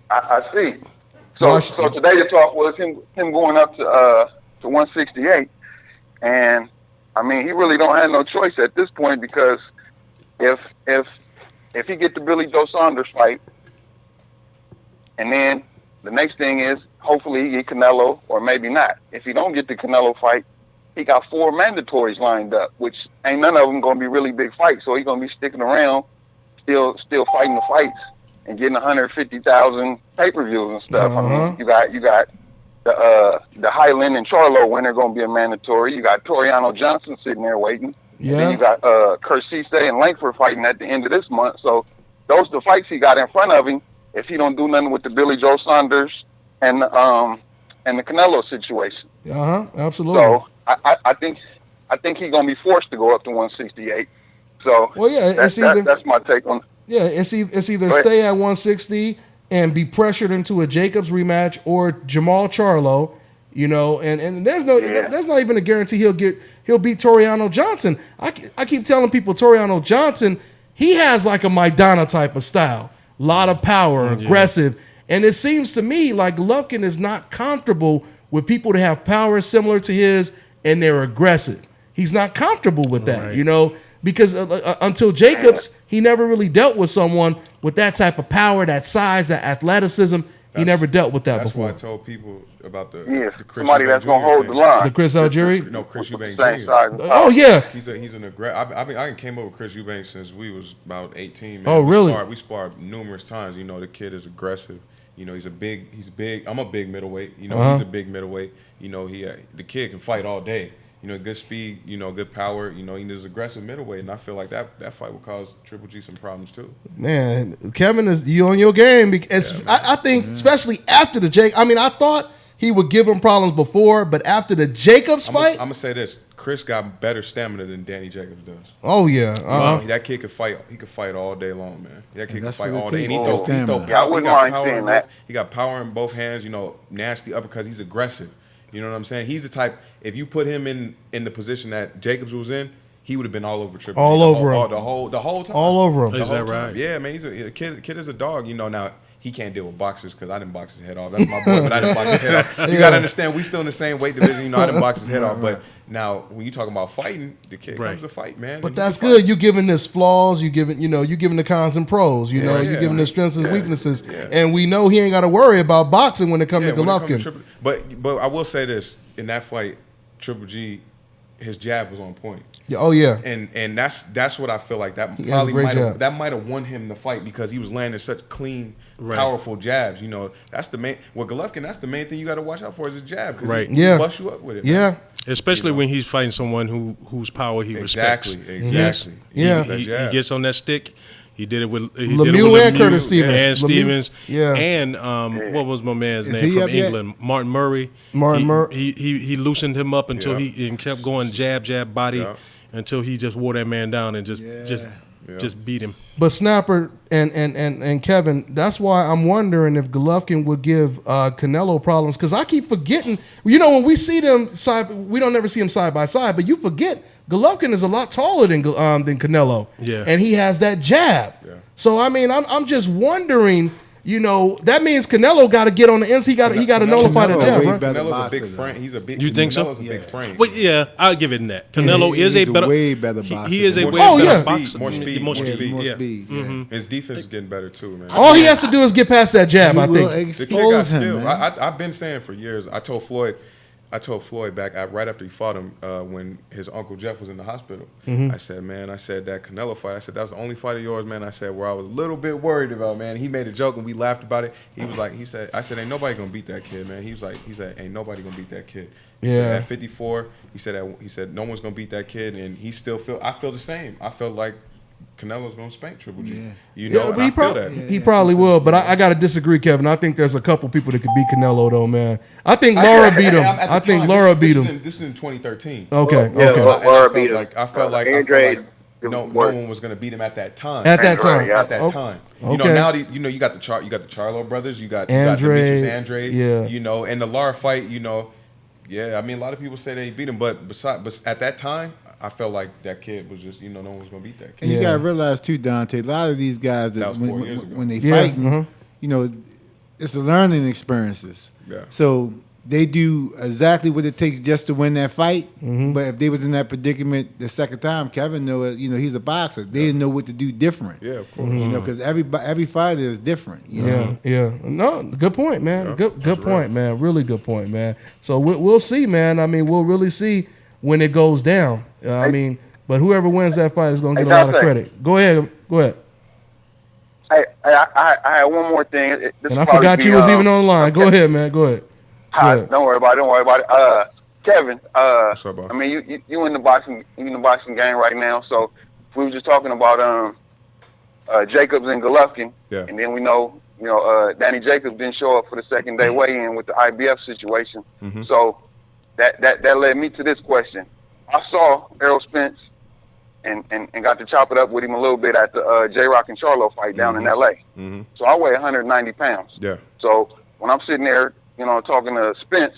I see. So today the talk was him going up to 168, and I mean, he really don't have no choice at this point because if he get the Billy Joe Saunders fight, and then the next thing is hopefully he get Canelo or maybe not. If he don't get the Canelo fight, he got 4 mandatories lined up, which ain't none of them going to be really big fights. So he's going to be sticking around, still fighting the fights and getting 150,000 pay-per-views and stuff. I mean, you got. The Highland and Charlo winner going to be a mandatory. You got Toriano Johnson sitting there waiting. Yeah. And then you got Curcise and Langford fighting at the end of this month. So those are the fights he got in front of him if he don't do nothing with the Billy Joe Saunders and the Canelo situation. Absolutely. So I think he's going to be forced to go up to 168. So that's my take on it. Yeah, it's either stay at 160 and be pressured into a Jacobs rematch or Jamal Charlo, and there's not even a guarantee he'll beat Toriano Johnson. I keep telling people Toriano Johnson, he has like a Maidana type of style, a lot of power, aggressive, and it seems to me like Golovkin is not comfortable with people that have power similar to his and they're aggressive. He's not comfortable with that, because until Jacobs, he never really dealt with someone with that type of power, that size, that athleticism. He never dealt with that before. That's why I told people about the Chris somebody that's going to hold the line. The Chris Algieri? No, Chris Eubanks Jr. Oh, yeah. He's an aggressive. I came up with Chris Eubanks since we was about 18, man. Oh, really? We sparred numerous times. The kid is aggressive. He's big. I'm a big middleweight. He's a big middleweight. The kid can fight all day. Good speed, good power, he's aggressive middleweight, and I feel like that fight will cause Triple G some problems too. Man, Kevin, you on your game. I think, especially after the Jake. I mean, I thought he would give him problems before, but after the Jacobs fight, I'm gonna say this: Chris got better stamina than Danny Jacobs does. Oh yeah, that kid could fight. He could fight all day long, man. That kid could fight all day. And he got power in both hands. Nasty uppercuts. He's aggressive. You know what I'm saying? He's the type. If you put him in the position that Jacobs was in, he would have been all over Triple G. All over him. The whole time. All over him. Is that right? Yeah, man. He's a kid is a dog. Now he can't deal with boxers because I didn't box his head off. That's my boy, but I didn't box his head off. You got to understand, we still in the same weight division. You know, I didn't box his head off. But now, when you talking about fighting, the kid comes to fight, man. But that's good. You giving this flaws. You giving the cons and pros. You know, you giving the strengths and weaknesses. Yeah. And we know he ain't got to worry about boxing when it comes to Golovkin. But I will say this: in that fight, Triple G, his jab was on point. Yeah, oh yeah, and that's what I feel like that probably might have won him the fight because he was landing such clean, powerful jabs. You know, that's the main. With Golovkin, that's the main thing you got to watch out for is his jab because he bust you up with it. Yeah, man. Especially when he's fighting someone whose power he respects. Exactly. Yeah, he gets on that stick. He did it with Lemieux and Curtis Stevens. And Stevens. Yeah. And what was my man's name from England? Martin Murray. He loosened him up until he kept going jab, body until he just wore that man down and just beat him. But Snapper and Kevin, that's why I'm wondering if Golovkin would give Canelo problems because I keep forgetting. You know, when we see them we don't never see them side by side, but you forget. Golovkin is a lot taller than Canelo, and he has that jab. Yeah. So I mean, I'm just wondering. You know, that means Canelo got to get on the ends. He got to nullify the jab. Right? Canelo's a big frame. He's a big. You think so? Canelo's a big frame. Well, yeah, I'll give it that. Canelo is a way better boxer. He is a way better boxer. More speed. Mm-hmm. His defense is getting better too, man. All he has to do is get past that jab. I think the kid got him. I've been saying for years. I told Floyd back right after he fought him when his Uncle Jeff was in the hospital. Mm-hmm. I said, that Canelo fight, I said, that was the only fight of yours, man. I said, where I was a little bit worried about, man. He made a joke and we laughed about it. I said, ain't nobody gonna beat that kid, man. He said, ain't nobody gonna beat that kid. He said, at 54, he said, no one's gonna beat that kid, and he still I feel the same. I felt like Canelo's gonna spank Triple G. Yeah. You know, he probably will, but I got to disagree, Kevin. I think there's a couple people that could beat Canelo, though, man. I think Laura beat him. I think Laura beat him. This is in 2013. Okay. Laura beat him. I felt like no one was gonna beat him at that time. At that time. You know, now you got the Charlo brothers. You got Demetrius Andrade. Yeah. You know, and the Lara fight. You know, I mean, a lot of people say they beat him, but at that time, I felt like that kid was just, no one was going to beat that kid. And you got to realize, too, Dante, a lot of these guys, that when they fighting, it's a learning experiences. Yeah. So they do exactly what it takes just to win that fight. Mm-hmm. But if they was in that predicament the second time, Kevin knows, he's a boxer. They didn't know what to do different. Yeah, of course. Mm-hmm. Because every fighter is different. Yeah. No, good point, man. Yeah, good point, man. Really good point, man. So we'll see, man. I mean, we'll really see when it goes down. But whoever wins that fight is going to get a lot of credit. Go ahead. I had one more thing. And I forgot you was even on the line. Go ahead, man. Go ahead. Don't worry about it. Kevin, what's up, boss? I mean, you in the boxing game right now. So we were just talking about Jacobs and Golovkin, and then we know Danny Jacobs didn't show up for the second day weigh-in with the IBF situation. Mm-hmm. So that led me to this question. I saw Errol Spence and got to chop it up with him a little bit at the J-Rock and Charlo fight down in L.A. Mm-hmm. So I weigh 190 pounds. Yeah. So when I'm sitting there, talking to Spence,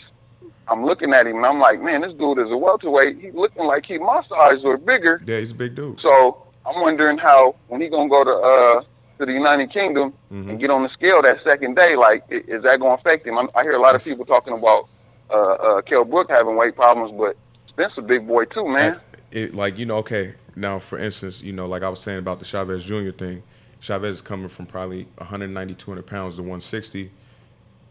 I'm looking at him and I'm like, man, this dude is a welterweight. He's looking like my size or bigger. Yeah, he's a big dude. So I'm wondering how, when he gonna go to the United Kingdom and get on the scale that second day, like, is that gonna affect him? I hear a lot of people talking about Kell Brook having weight problems, but Spence a big boy too, man. Okay. Now, for instance, like I was saying about the Chavez Jr. thing, Chavez is coming from probably 190, 200 pounds to 160,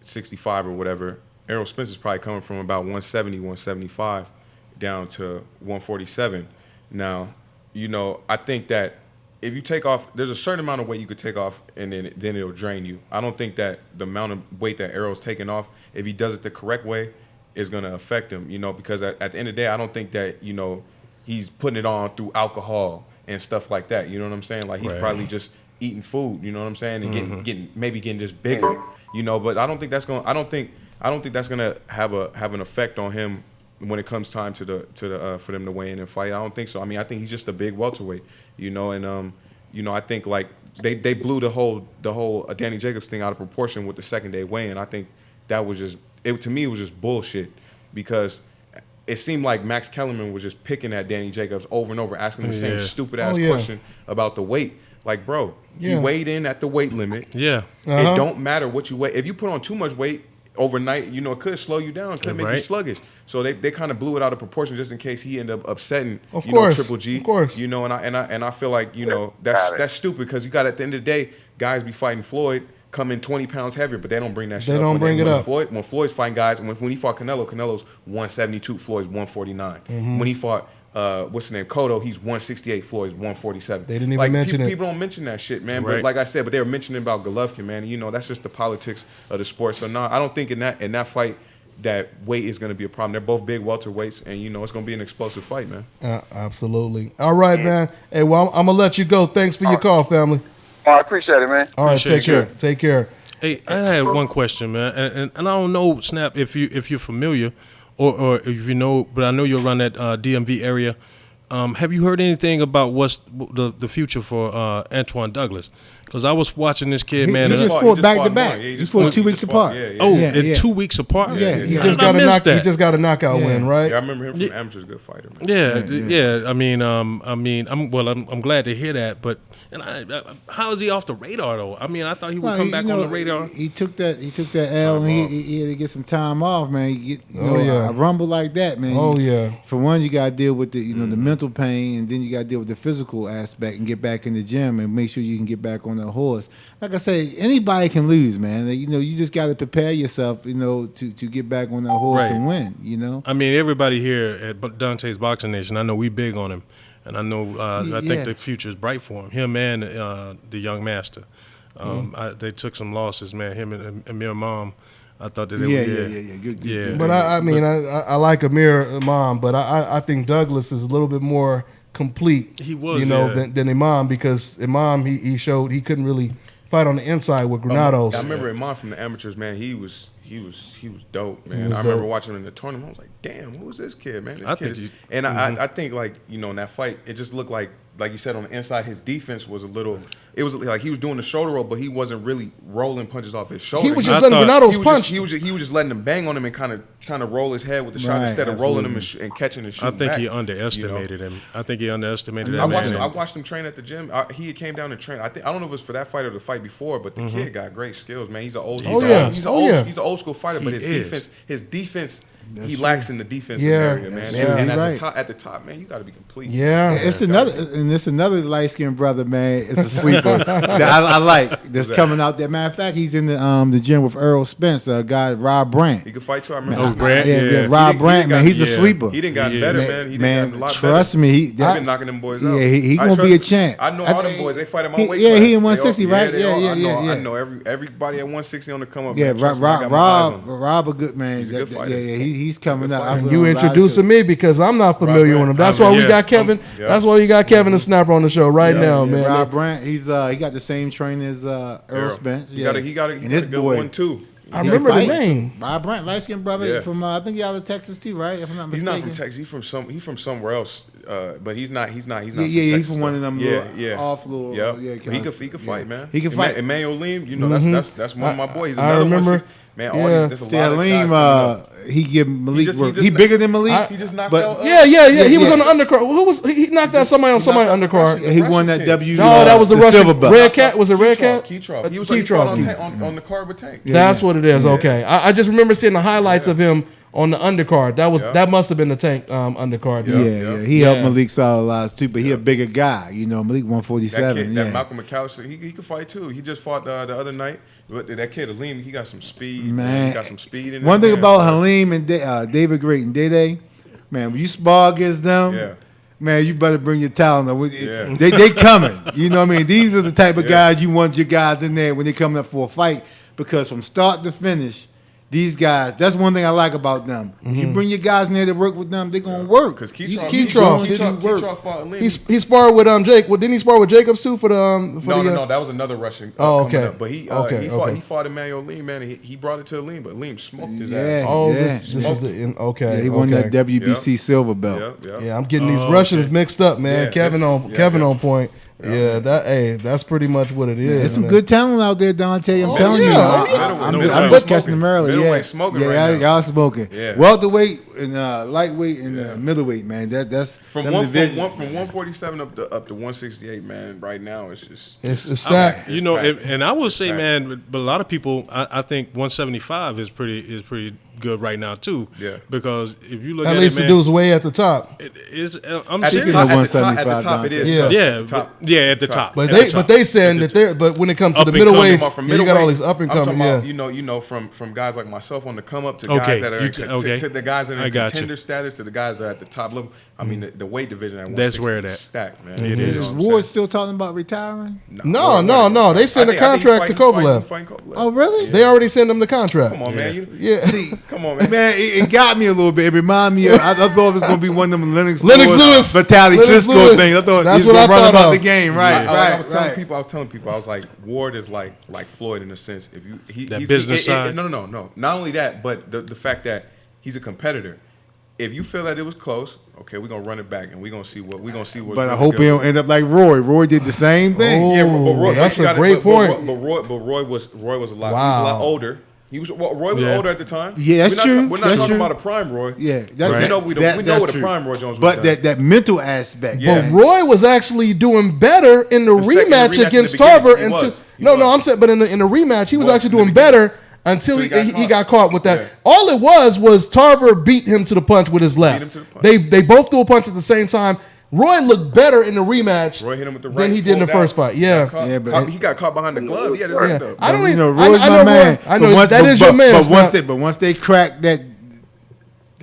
65 or whatever. Errol Spence is probably coming from about 170, 175 down to 147. Now, I think that if you take off, there's a certain amount of weight you could take off and then it'll drain you. I don't think that the amount of weight that Errol's taking off, if he does it the correct way, is going to affect him, because at the end of the day, I don't think that, he's putting it on through alcohol and stuff like that. You know what I'm saying? Like, he's probably just eating food, you know what I'm saying? And getting just bigger, but I don't think that's going to have an effect on him when it comes time for them to weigh in and fight. I don't think so. I mean, I think he's just a big welterweight, and I think like they blew the whole Danny Jacobs thing out of proportion with the second day weigh-in. I think that was to me it was just bullshit, because it seemed like Max Kellerman was just picking at Danny Jacobs over and over, asking him the same stupid ass question about the weight. Like, bro, he Yeah. weighed in at the weight limit. Yeah. It don't matter what you weigh. If you put on too much weight overnight, you know, it could slow you down. It could make you sluggish. So they kind of blew it out of proportion just in case he ended up upsetting, Triple G. Of course. You know, and I feel like, you know, that's stupid because you got, at the end of the day, guys be fighting Floyd, come in 20 pounds heavier, but they don't bring that shit up. They don't bring it up. When Floyd's fighting guys, when he fought Canelo's 172, Floyd's 149. When he fought what's his name, Cotto, he's 168, Floyd's 147. They didn't even mention it. People don't mention that shit, man. Right. But like I said, but they were mentioning about Golovkin, man. You know, that's just the politics of the sport. So no, I don't think in that fight that weight is going to be a problem. They're both big welterweights, and you know it's going to be an explosive fight, man. Absolutely. All right, man. Hey, well, I'm gonna let you go. Thanks for your call, family. I appreciate it, man. All right, take care. Take care. Hey, I had one question, man, and I don't know, Snap, if you're familiar, or if you know, but I know you're around that DMV area. Have you heard anything about what's the future for Antoine Douglas? Because I was watching this kid, man. He just fought back to back. He fought 2 weeks apart. 2 weeks apart. Yeah, he just got a knockout win, right? Yeah, I remember him from Amateur's good fighter, man. Yeah. I mean, I'm glad to hear that, but how is he off the radar though? I mean, I thought he would come back on the radar. He took that L, and he had to get some time off, man. A rumble like that, man. Oh yeah. For one, you got to deal with the the mental pain, and then you got to deal with the physical aspect, and get back in the gym and make sure you can get back on the horse. Like I say, anybody can lose, man. You just got to prepare yourself, to get back on that horse and win. I mean, everybody here at Dante's Boxing Nation, I know we big on him, and I know I think the future is bright for him. Him and the young master. They took some losses, man. Him and Amir Mom. I thought that they were good. But I like Amir Mom, but I think Douglas is a little bit more complete. He was, than Imam, because Imam he showed he couldn't really fight on the inside with Granados. I remember Imam from the amateurs, man. He was dope, man. I remember watching him in the tournament. I was like, damn, who's this kid, man? I think like in that fight, it just looked like you said on the inside, his defense was a little. It was like he was doing the shoulder roll, but he wasn't really rolling punches off his shoulder. He was just letting Granados punch. He was just letting him bang on him and kind of trying to roll his head with the shot instead of rolling him and catching and shooting. I think back, he underestimated him. I think he underestimated that. I watched him train at the gym. He came down and trained. I don't know if it was for that fight or the fight before, but the kid got great skills, man. He's an old. He's an old school fighter, but his defense. He lacks in the defensive area, man. And at the top, man, you got to be complete. Yeah, it's another light skinned brother, man. It's a sleeper that I like. That's coming out there. Matter of fact, he's in the gym with Earl Spence, guy Rob Brandt. He could fight too. I remember. Brandt, Rob Brandt, man. He's a sleeper. He didn't gotten better, man. He trust me, he's been knocking them boys out. Yeah, he gonna be a champ. I know all them boys. They fight him my weight class. Yeah, he in 160, right? Yeah. I know everybody at 160 on the come up. Yeah, Rob a good man. He's a good fighter. Yeah, he's coming out. You introducing me because I'm not familiar with him. That's why we got Kevin. That's why we got Kevin and Snapper on the show now, man. Rob Brandt, he got the same training as Earl Spence. He got a good one too. I remember the name. Rob Brandt, light skinned brother from I think he out of Texas too, right? If I'm not mistaken. He's not from Texas. He's from somewhere else. But he's not. He's from Texas, he's from one of them off little. He could fight, man. He can fight. Emmanuel Lim, that's one of my boys. He's I another remember. 160. Man, there's a lot of guys. He give Malik work. He bigger than Malik. He just knocked out. He was on the undercard. He knocked out somebody on somebody undercard. He won that W. No, that was the Russian silver belt. Red Cat. Was it Red Cat? Keytrov. He was on the card with Tank. That's what it is. Okay, I just remember seeing the highlights of him on the undercard. That must have been the Tank undercard. Yeah. He helped Malik solid too, but he a bigger guy. Malik 147. That Malcolm McAllister, he could fight too. He just fought the other night. But that kid Halim, he got some speed. Man, he got some speed in one thing about Halim and David Great and Day, man, when you spar against them, man, you better bring your talent. They coming. You know what I mean? These are the type of guys you want your guys in there when they coming up for a fight, because from start to finish, these guys, that's one thing I like about them. You bring your guys in there to work with them, they're going to work. Because Keytrov fought Halim. He sparred with Jake. Well, didn't he spar with Jacobs too for the No, that was another Russian. Okay. Up. But he fought Emmanuel Lim, man. He brought it to Lim, but Lim smoked his ass. This is the he won that WBC silver belt. Yeah, I'm getting these Russians mixed up, man. Kevin on point. Yeah, that's pretty much what it is. There's some good talent out there, Dante. I'm telling you. I'm just catching them early. Middleweight smoking right now. Y'all smoking. Yeah. Welterweight, in lightweight and middleweight, man. That's from 147 up to 168, man. Right now, it's just it's stacked. You know, and I will say, man, but a lot of people, I think 175 is pretty good right now too. Yeah. Because if you look at least it, man, the dude's way at the top. I'm at serious. At the top, it is. At the top. But they saying that but when it comes to the middleweights, you got all these up and coming. Yeah. You know, from guys like myself on the come up to guys that are to the guys that are in contender status to the guys that are at the top level. I mean, the weight division at 160 is stacked, man. It is. Is Ward still talking about retiring? No. They sent a contract to Kovalev. Oh, really? They already sent him the contract. Come on, man. See, come on, man. Man, it got me a little bit. It reminded me of, I thought it was going to be one of them Lennox Lewis, Vitaly Klitschko things. I thought that's he was what I run thought about of. the game, right? I was telling people, I was like, Ward is like Floyd in a sense. If you he's business side. No. Not only that, but the fact that he's a competitor. If you feel that it was close, okay, we're gonna run it back and we're gonna see what. But I hope he don't end up like Roy. Roy did the same thing. Oh, but Roy, that's a great point. But Roy was a lot. He was a lot older. Roy was older at the time. Yeah, that's true. We're not talking about a prime Roy. Yeah, we know what a prime Roy Jones was. But that mental aspect. Yeah. But Roy was actually doing better in the rematch against Tarver. I'm saying, but in the rematch, he was actually doing better. Until he got caught with that. Yeah. All it was Tarver beat him to the punch with his left. They both threw a punch at the same time. Roy looked better in the rematch than he did in the first fight. Yeah, but he got caught behind the glove. He had his hand up. I don't even know. Roy's my man. I know that is your man. But once they cracked the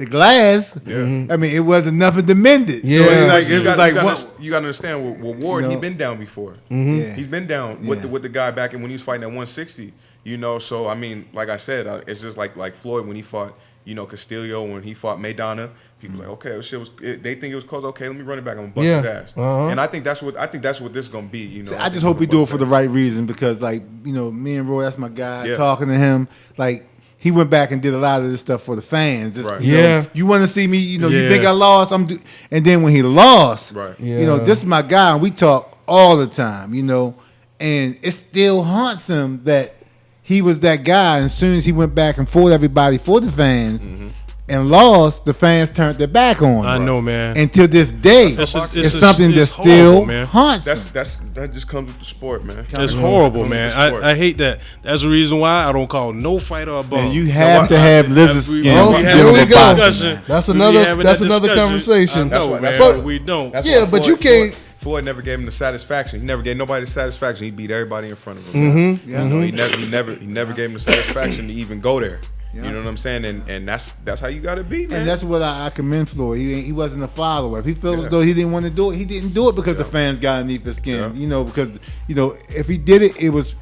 glass, I mean, it wasn't nothing to mend it. Yeah. So you got to understand with Ward, he's been down before. Mm-hmm. Yeah. He's been down with the guy back when he was fighting at 160. You know, so I mean, like I said, it's just like Floyd when he fought, Castillo, when he fought Maidana. People like, okay, they think it was close. Okay, let me run it back. I'm gonna bust his ass. And I think that's what this is gonna be. I just hope we do it for the right reason because, me and Roy, that's my guy. Yeah. Talking to him, he went back and did a lot of this stuff for the fans. Just, you want to see me? You think I lost? And then when he lost, this is my guy, and we talk all the time. And it still haunts him that he was that guy. And as soon as he went back and fought everybody for the fans and lost, the fans turned their back on him. I know, man. And to this day, it's something that still haunts him. That just comes with the sport, man. It's horrible, man. I hate that. That's the reason why I don't call no fighter a bum. And you have to have lizard skin. Here we go. That's another conversation. No, man, we don't. Yeah, but you can't. Floyd never gave him the satisfaction. He never gave nobody the satisfaction. He beat everybody in front of him. He never gave him the satisfaction to even go there. You know what I'm saying? And that's how you got to be, man. And that's what I commend Floyd. He wasn't a follower. If he felt as though he didn't want to do it, he didn't do it because the fans got underneath his skin. Because if he did it, it was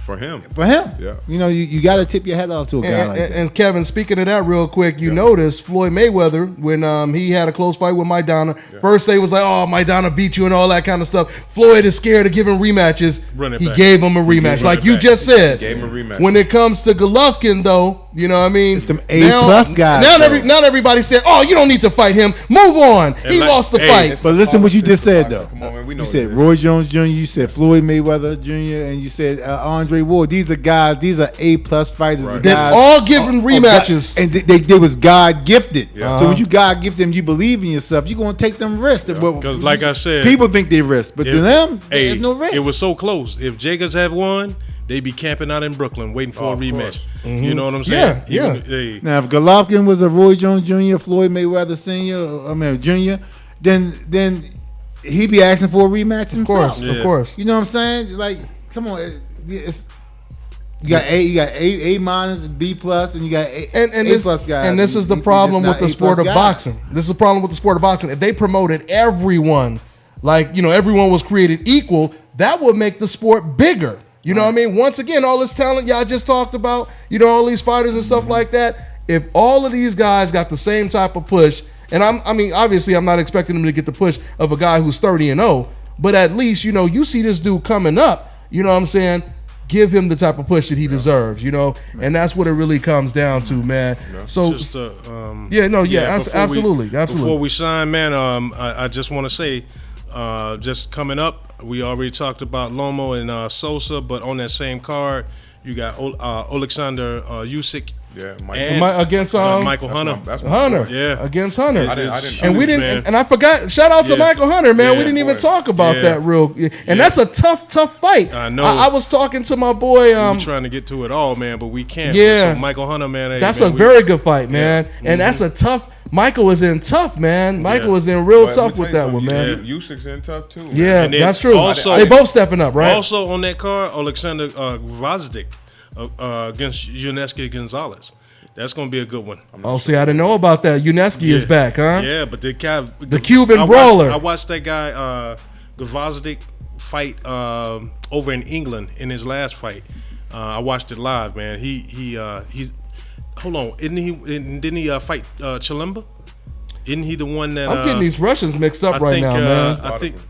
for him. Yeah. You got to tip your head off to a guy like that. And Kevin, speaking of that real quick, you noticed Floyd Mayweather, when he had a close fight with Maidana, first they was like, oh, Maidana beat you and all that kind of stuff. Floyd is scared of giving rematches. He gave him a rematch. Like you just said. Gave him a rematch. When it comes to Golovkin, though, you know what I mean? It's them A+ guys. Now everybody said, oh, you don't need to fight him. Move on. He lost the fight. But listen what you just said, though. Come on, man. We know you said Roy Jones Jr., you said Floyd Mayweather Jr., and you said Andre Ward. These are guys, these are A+ fighters. Right. They're all given rematches. And they was God gifted. So when you God gift them, you believe in yourself, you're going to take them risks. Because like I said, people think they risk, but to them, there's no risk. It was so close. If Jacobs had won, they'd be camping out in Brooklyn waiting for a rematch. You know what I'm saying? Now, if Golovkin was a Roy Jones Jr., Floyd Mayweather Jr., then he'd be asking for a rematch himself. Of course. You know what I'm saying? Like, come on. You got A minus, B plus, and you got A plus guys. And this is the problem with the sport of boxing. This is the problem with the sport of boxing. If they promoted everyone, everyone was created equal, that would make the sport bigger. You know what I mean? Once again, all this talent y'all just talked about, all these fighters and stuff like that. If all of these guys got the same type of push, and obviously I'm not expecting them to get the push of a guy who's 30-0, but at least, you see this dude coming up, you know what I'm saying? Give him the type of push that he deserves, and that's what it really comes down to, man. So, just, absolutely. Before we sign, man, I just want to say, just coming up, we already talked about Lomo and Sosa, but on that same card, you got Alexander Usyk Yeah, against Michael Hunter. Hunter. Yeah, against Hunter. I didn't and we didn't. And I forgot. Shout out to Michael Hunter, man. We didn't even talk about that real. And that's a tough fight. I know. I was talking to my boy. We're trying to get to it all, man, but we can't. Yeah, so Michael Hunter, man. That's a very good fight, man. And that's a tough. Michael was in tough, man. Michael was in real tough with that one, man. Usyk's in tough too. Man. Yeah, that's true. Also, they both stepping up, right? Also on that card, Alexander Gvozdyk against Yuneski Gonzalez. That's going to be a good one. Oh, see, I didn't know about that. Yuneski is back, huh? Yeah, but the Cuban brawler. I watched that guy Gvozdyk fight over in England in his last fight. I watched it live, man. He's hold on, didn't he fight Chilemba? Isn't he the one that I'm getting these Russians mixed up right now, man?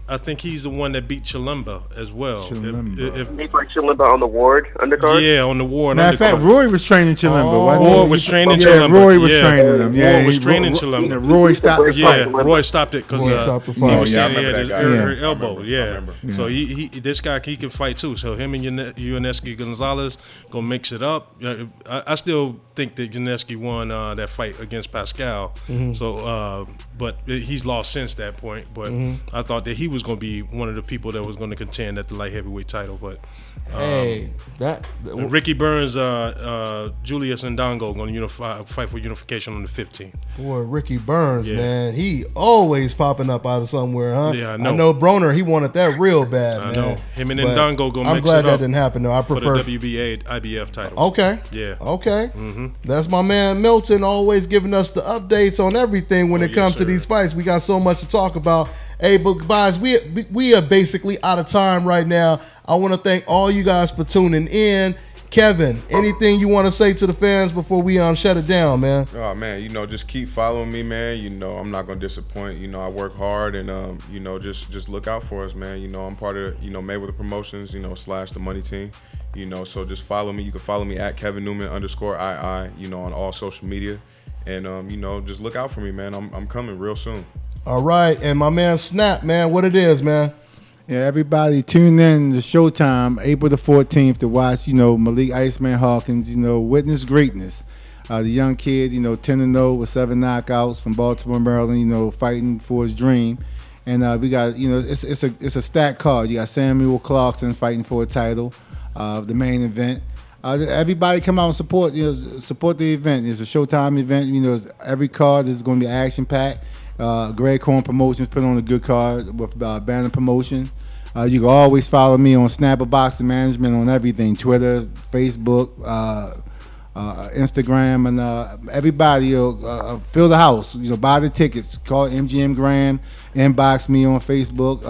I think he's the one that beat Chilemba as well. He fought Chilemba on the Ward undercard. Yeah, on the Ward. Matter of fact, Roy was training Chilemba. Ward was training Chilemba. Yeah, Roy was training him. Yeah, Ward was training Chilemba. Roy stopped the fight. Yeah, Roy stopped it because he was saying he had his elbow. Yeah, so this guy he can fight too. So him and Yuneski Gonzalez gonna mix it up. I still think that Yuneski won that fight against Pascal. So. But he's lost since that point. But I thought that he was going to be one of the people that was going to contend at the light heavyweight title. But Ricky Burns, Julius Ndongo going to fight for unification on the 15th. Boy, Ricky Burns, man, he always popping up out of somewhere, huh? Yeah, I know Broner, he wanted that real bad, man. I know. Him and Ndongo going to mix it up. I'm glad that didn't happen, though. I prefer for the WBA, IBF titles. Okay. Yeah. Okay. That's my man Milton, always giving us the updates on everything when it comes to these fights. We got so much to talk about. Hey, but guys, we are basically out of time right now. I want to thank all you guys for tuning in. Kevin, anything you want to say to the fans before we shut it down, man? Oh man, just keep following me, man. I'm not gonna disappoint. I work hard, and just look out for us, man. I'm part of Mayweather Promotions, / the Money Team. So just follow me. You can follow me at Kevin Newman _II, on all social media, and just look out for me, man. I'm coming real soon. All right, and my man Snap, man, what it is, man? Yeah, everybody tune in to Showtime April the 14th to watch, Malik Iceman Hawkins, witness greatness. The young kid, 10-0 with 7 knockouts from Baltimore, Maryland, fighting for his dream. And we got, it's a stacked card. You got Samuel Clarkson fighting for a title, the main event. Everybody come out and support the event. It's a Showtime event. Every card is going to be action-packed. Greg Corn Promotions put on a good card with Banner Promotion. You can always follow me on Snapper Boxing Management on everything: Twitter, Facebook, Instagram, and everybody. Fill the house. Buy the tickets. Call MGM Grand. Inbox me on Facebook,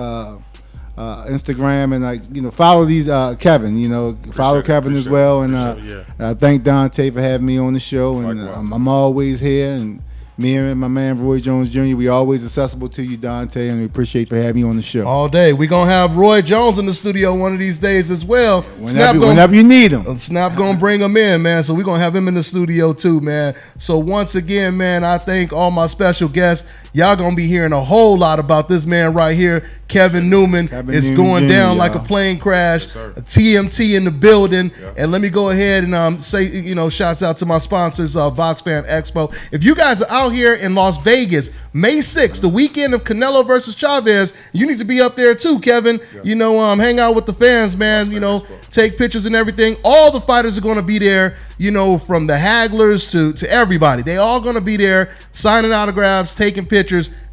Instagram, and follow these Kevin. Follow Kevin as well. And thank Dante for having me on the show. And I'm always here. And me and my man Roy Jones Jr., we always accessible to you, Dante, and we appreciate for having you on the show. All day. We're going to have Roy Jones in the studio one of these days as well. Whenever you need him. Snap going to bring him in, man, so we're going to have him in the studio too, man. So once again, man, I thank all my special guests. Y'all going to be hearing a whole lot about this man right here, Kevin Newman. It's going down like a plane crash. A TMT in the building. Yep. And let me go ahead and say, shouts out to my sponsors, Box Fan Expo. If you guys are out here in Las Vegas, May 6th, the weekend of Canelo versus Chavez, you need to be up there too, Kevin. Yep. Hang out with the fans, man. Take pictures and everything. All the fighters are going to be there, from the hagglers to everybody. They all going to be there signing autographs, taking pictures.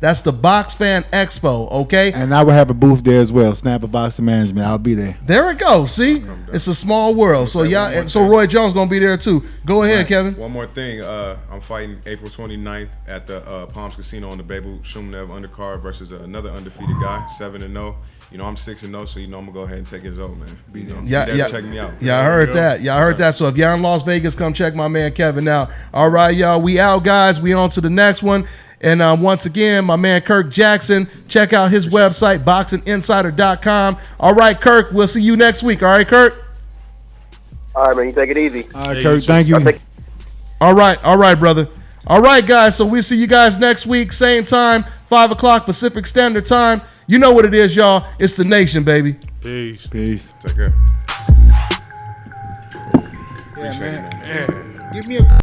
That's the Box Fan Expo, okay? And I will have a booth there as well. Snapper Boxing Management. I'll be there. There it goes. See? It's a small world. So Roy Jones going to be there too. Go ahead, Kevin. One more thing. I'm fighting April 29th at the Palms Casino on the Bebu Shumnev undercard versus another undefeated guy, 7-0. I'm 6-0, so I'm gonna go ahead and take his old, man. Check me out. Yeah, I heard that. Yeah, I heard that. So if y'all in Las Vegas, come check my man Kevin out. All right, y'all. We out, guys. We on to the next one. And once again, my man Kirk Jackson. Check out his website, boxinginsider.com. All right, Kirk. We'll see you next week. All right, Kirk. All right, man. You take it easy. All right, Kirk. Thank you. All right, brother. All right, guys. So we'll see you guys next week, same time, 5 o'clock Pacific Standard Time. You know what it is, y'all. It's the nation, baby. Peace. Take care. Yeah, man. Give me a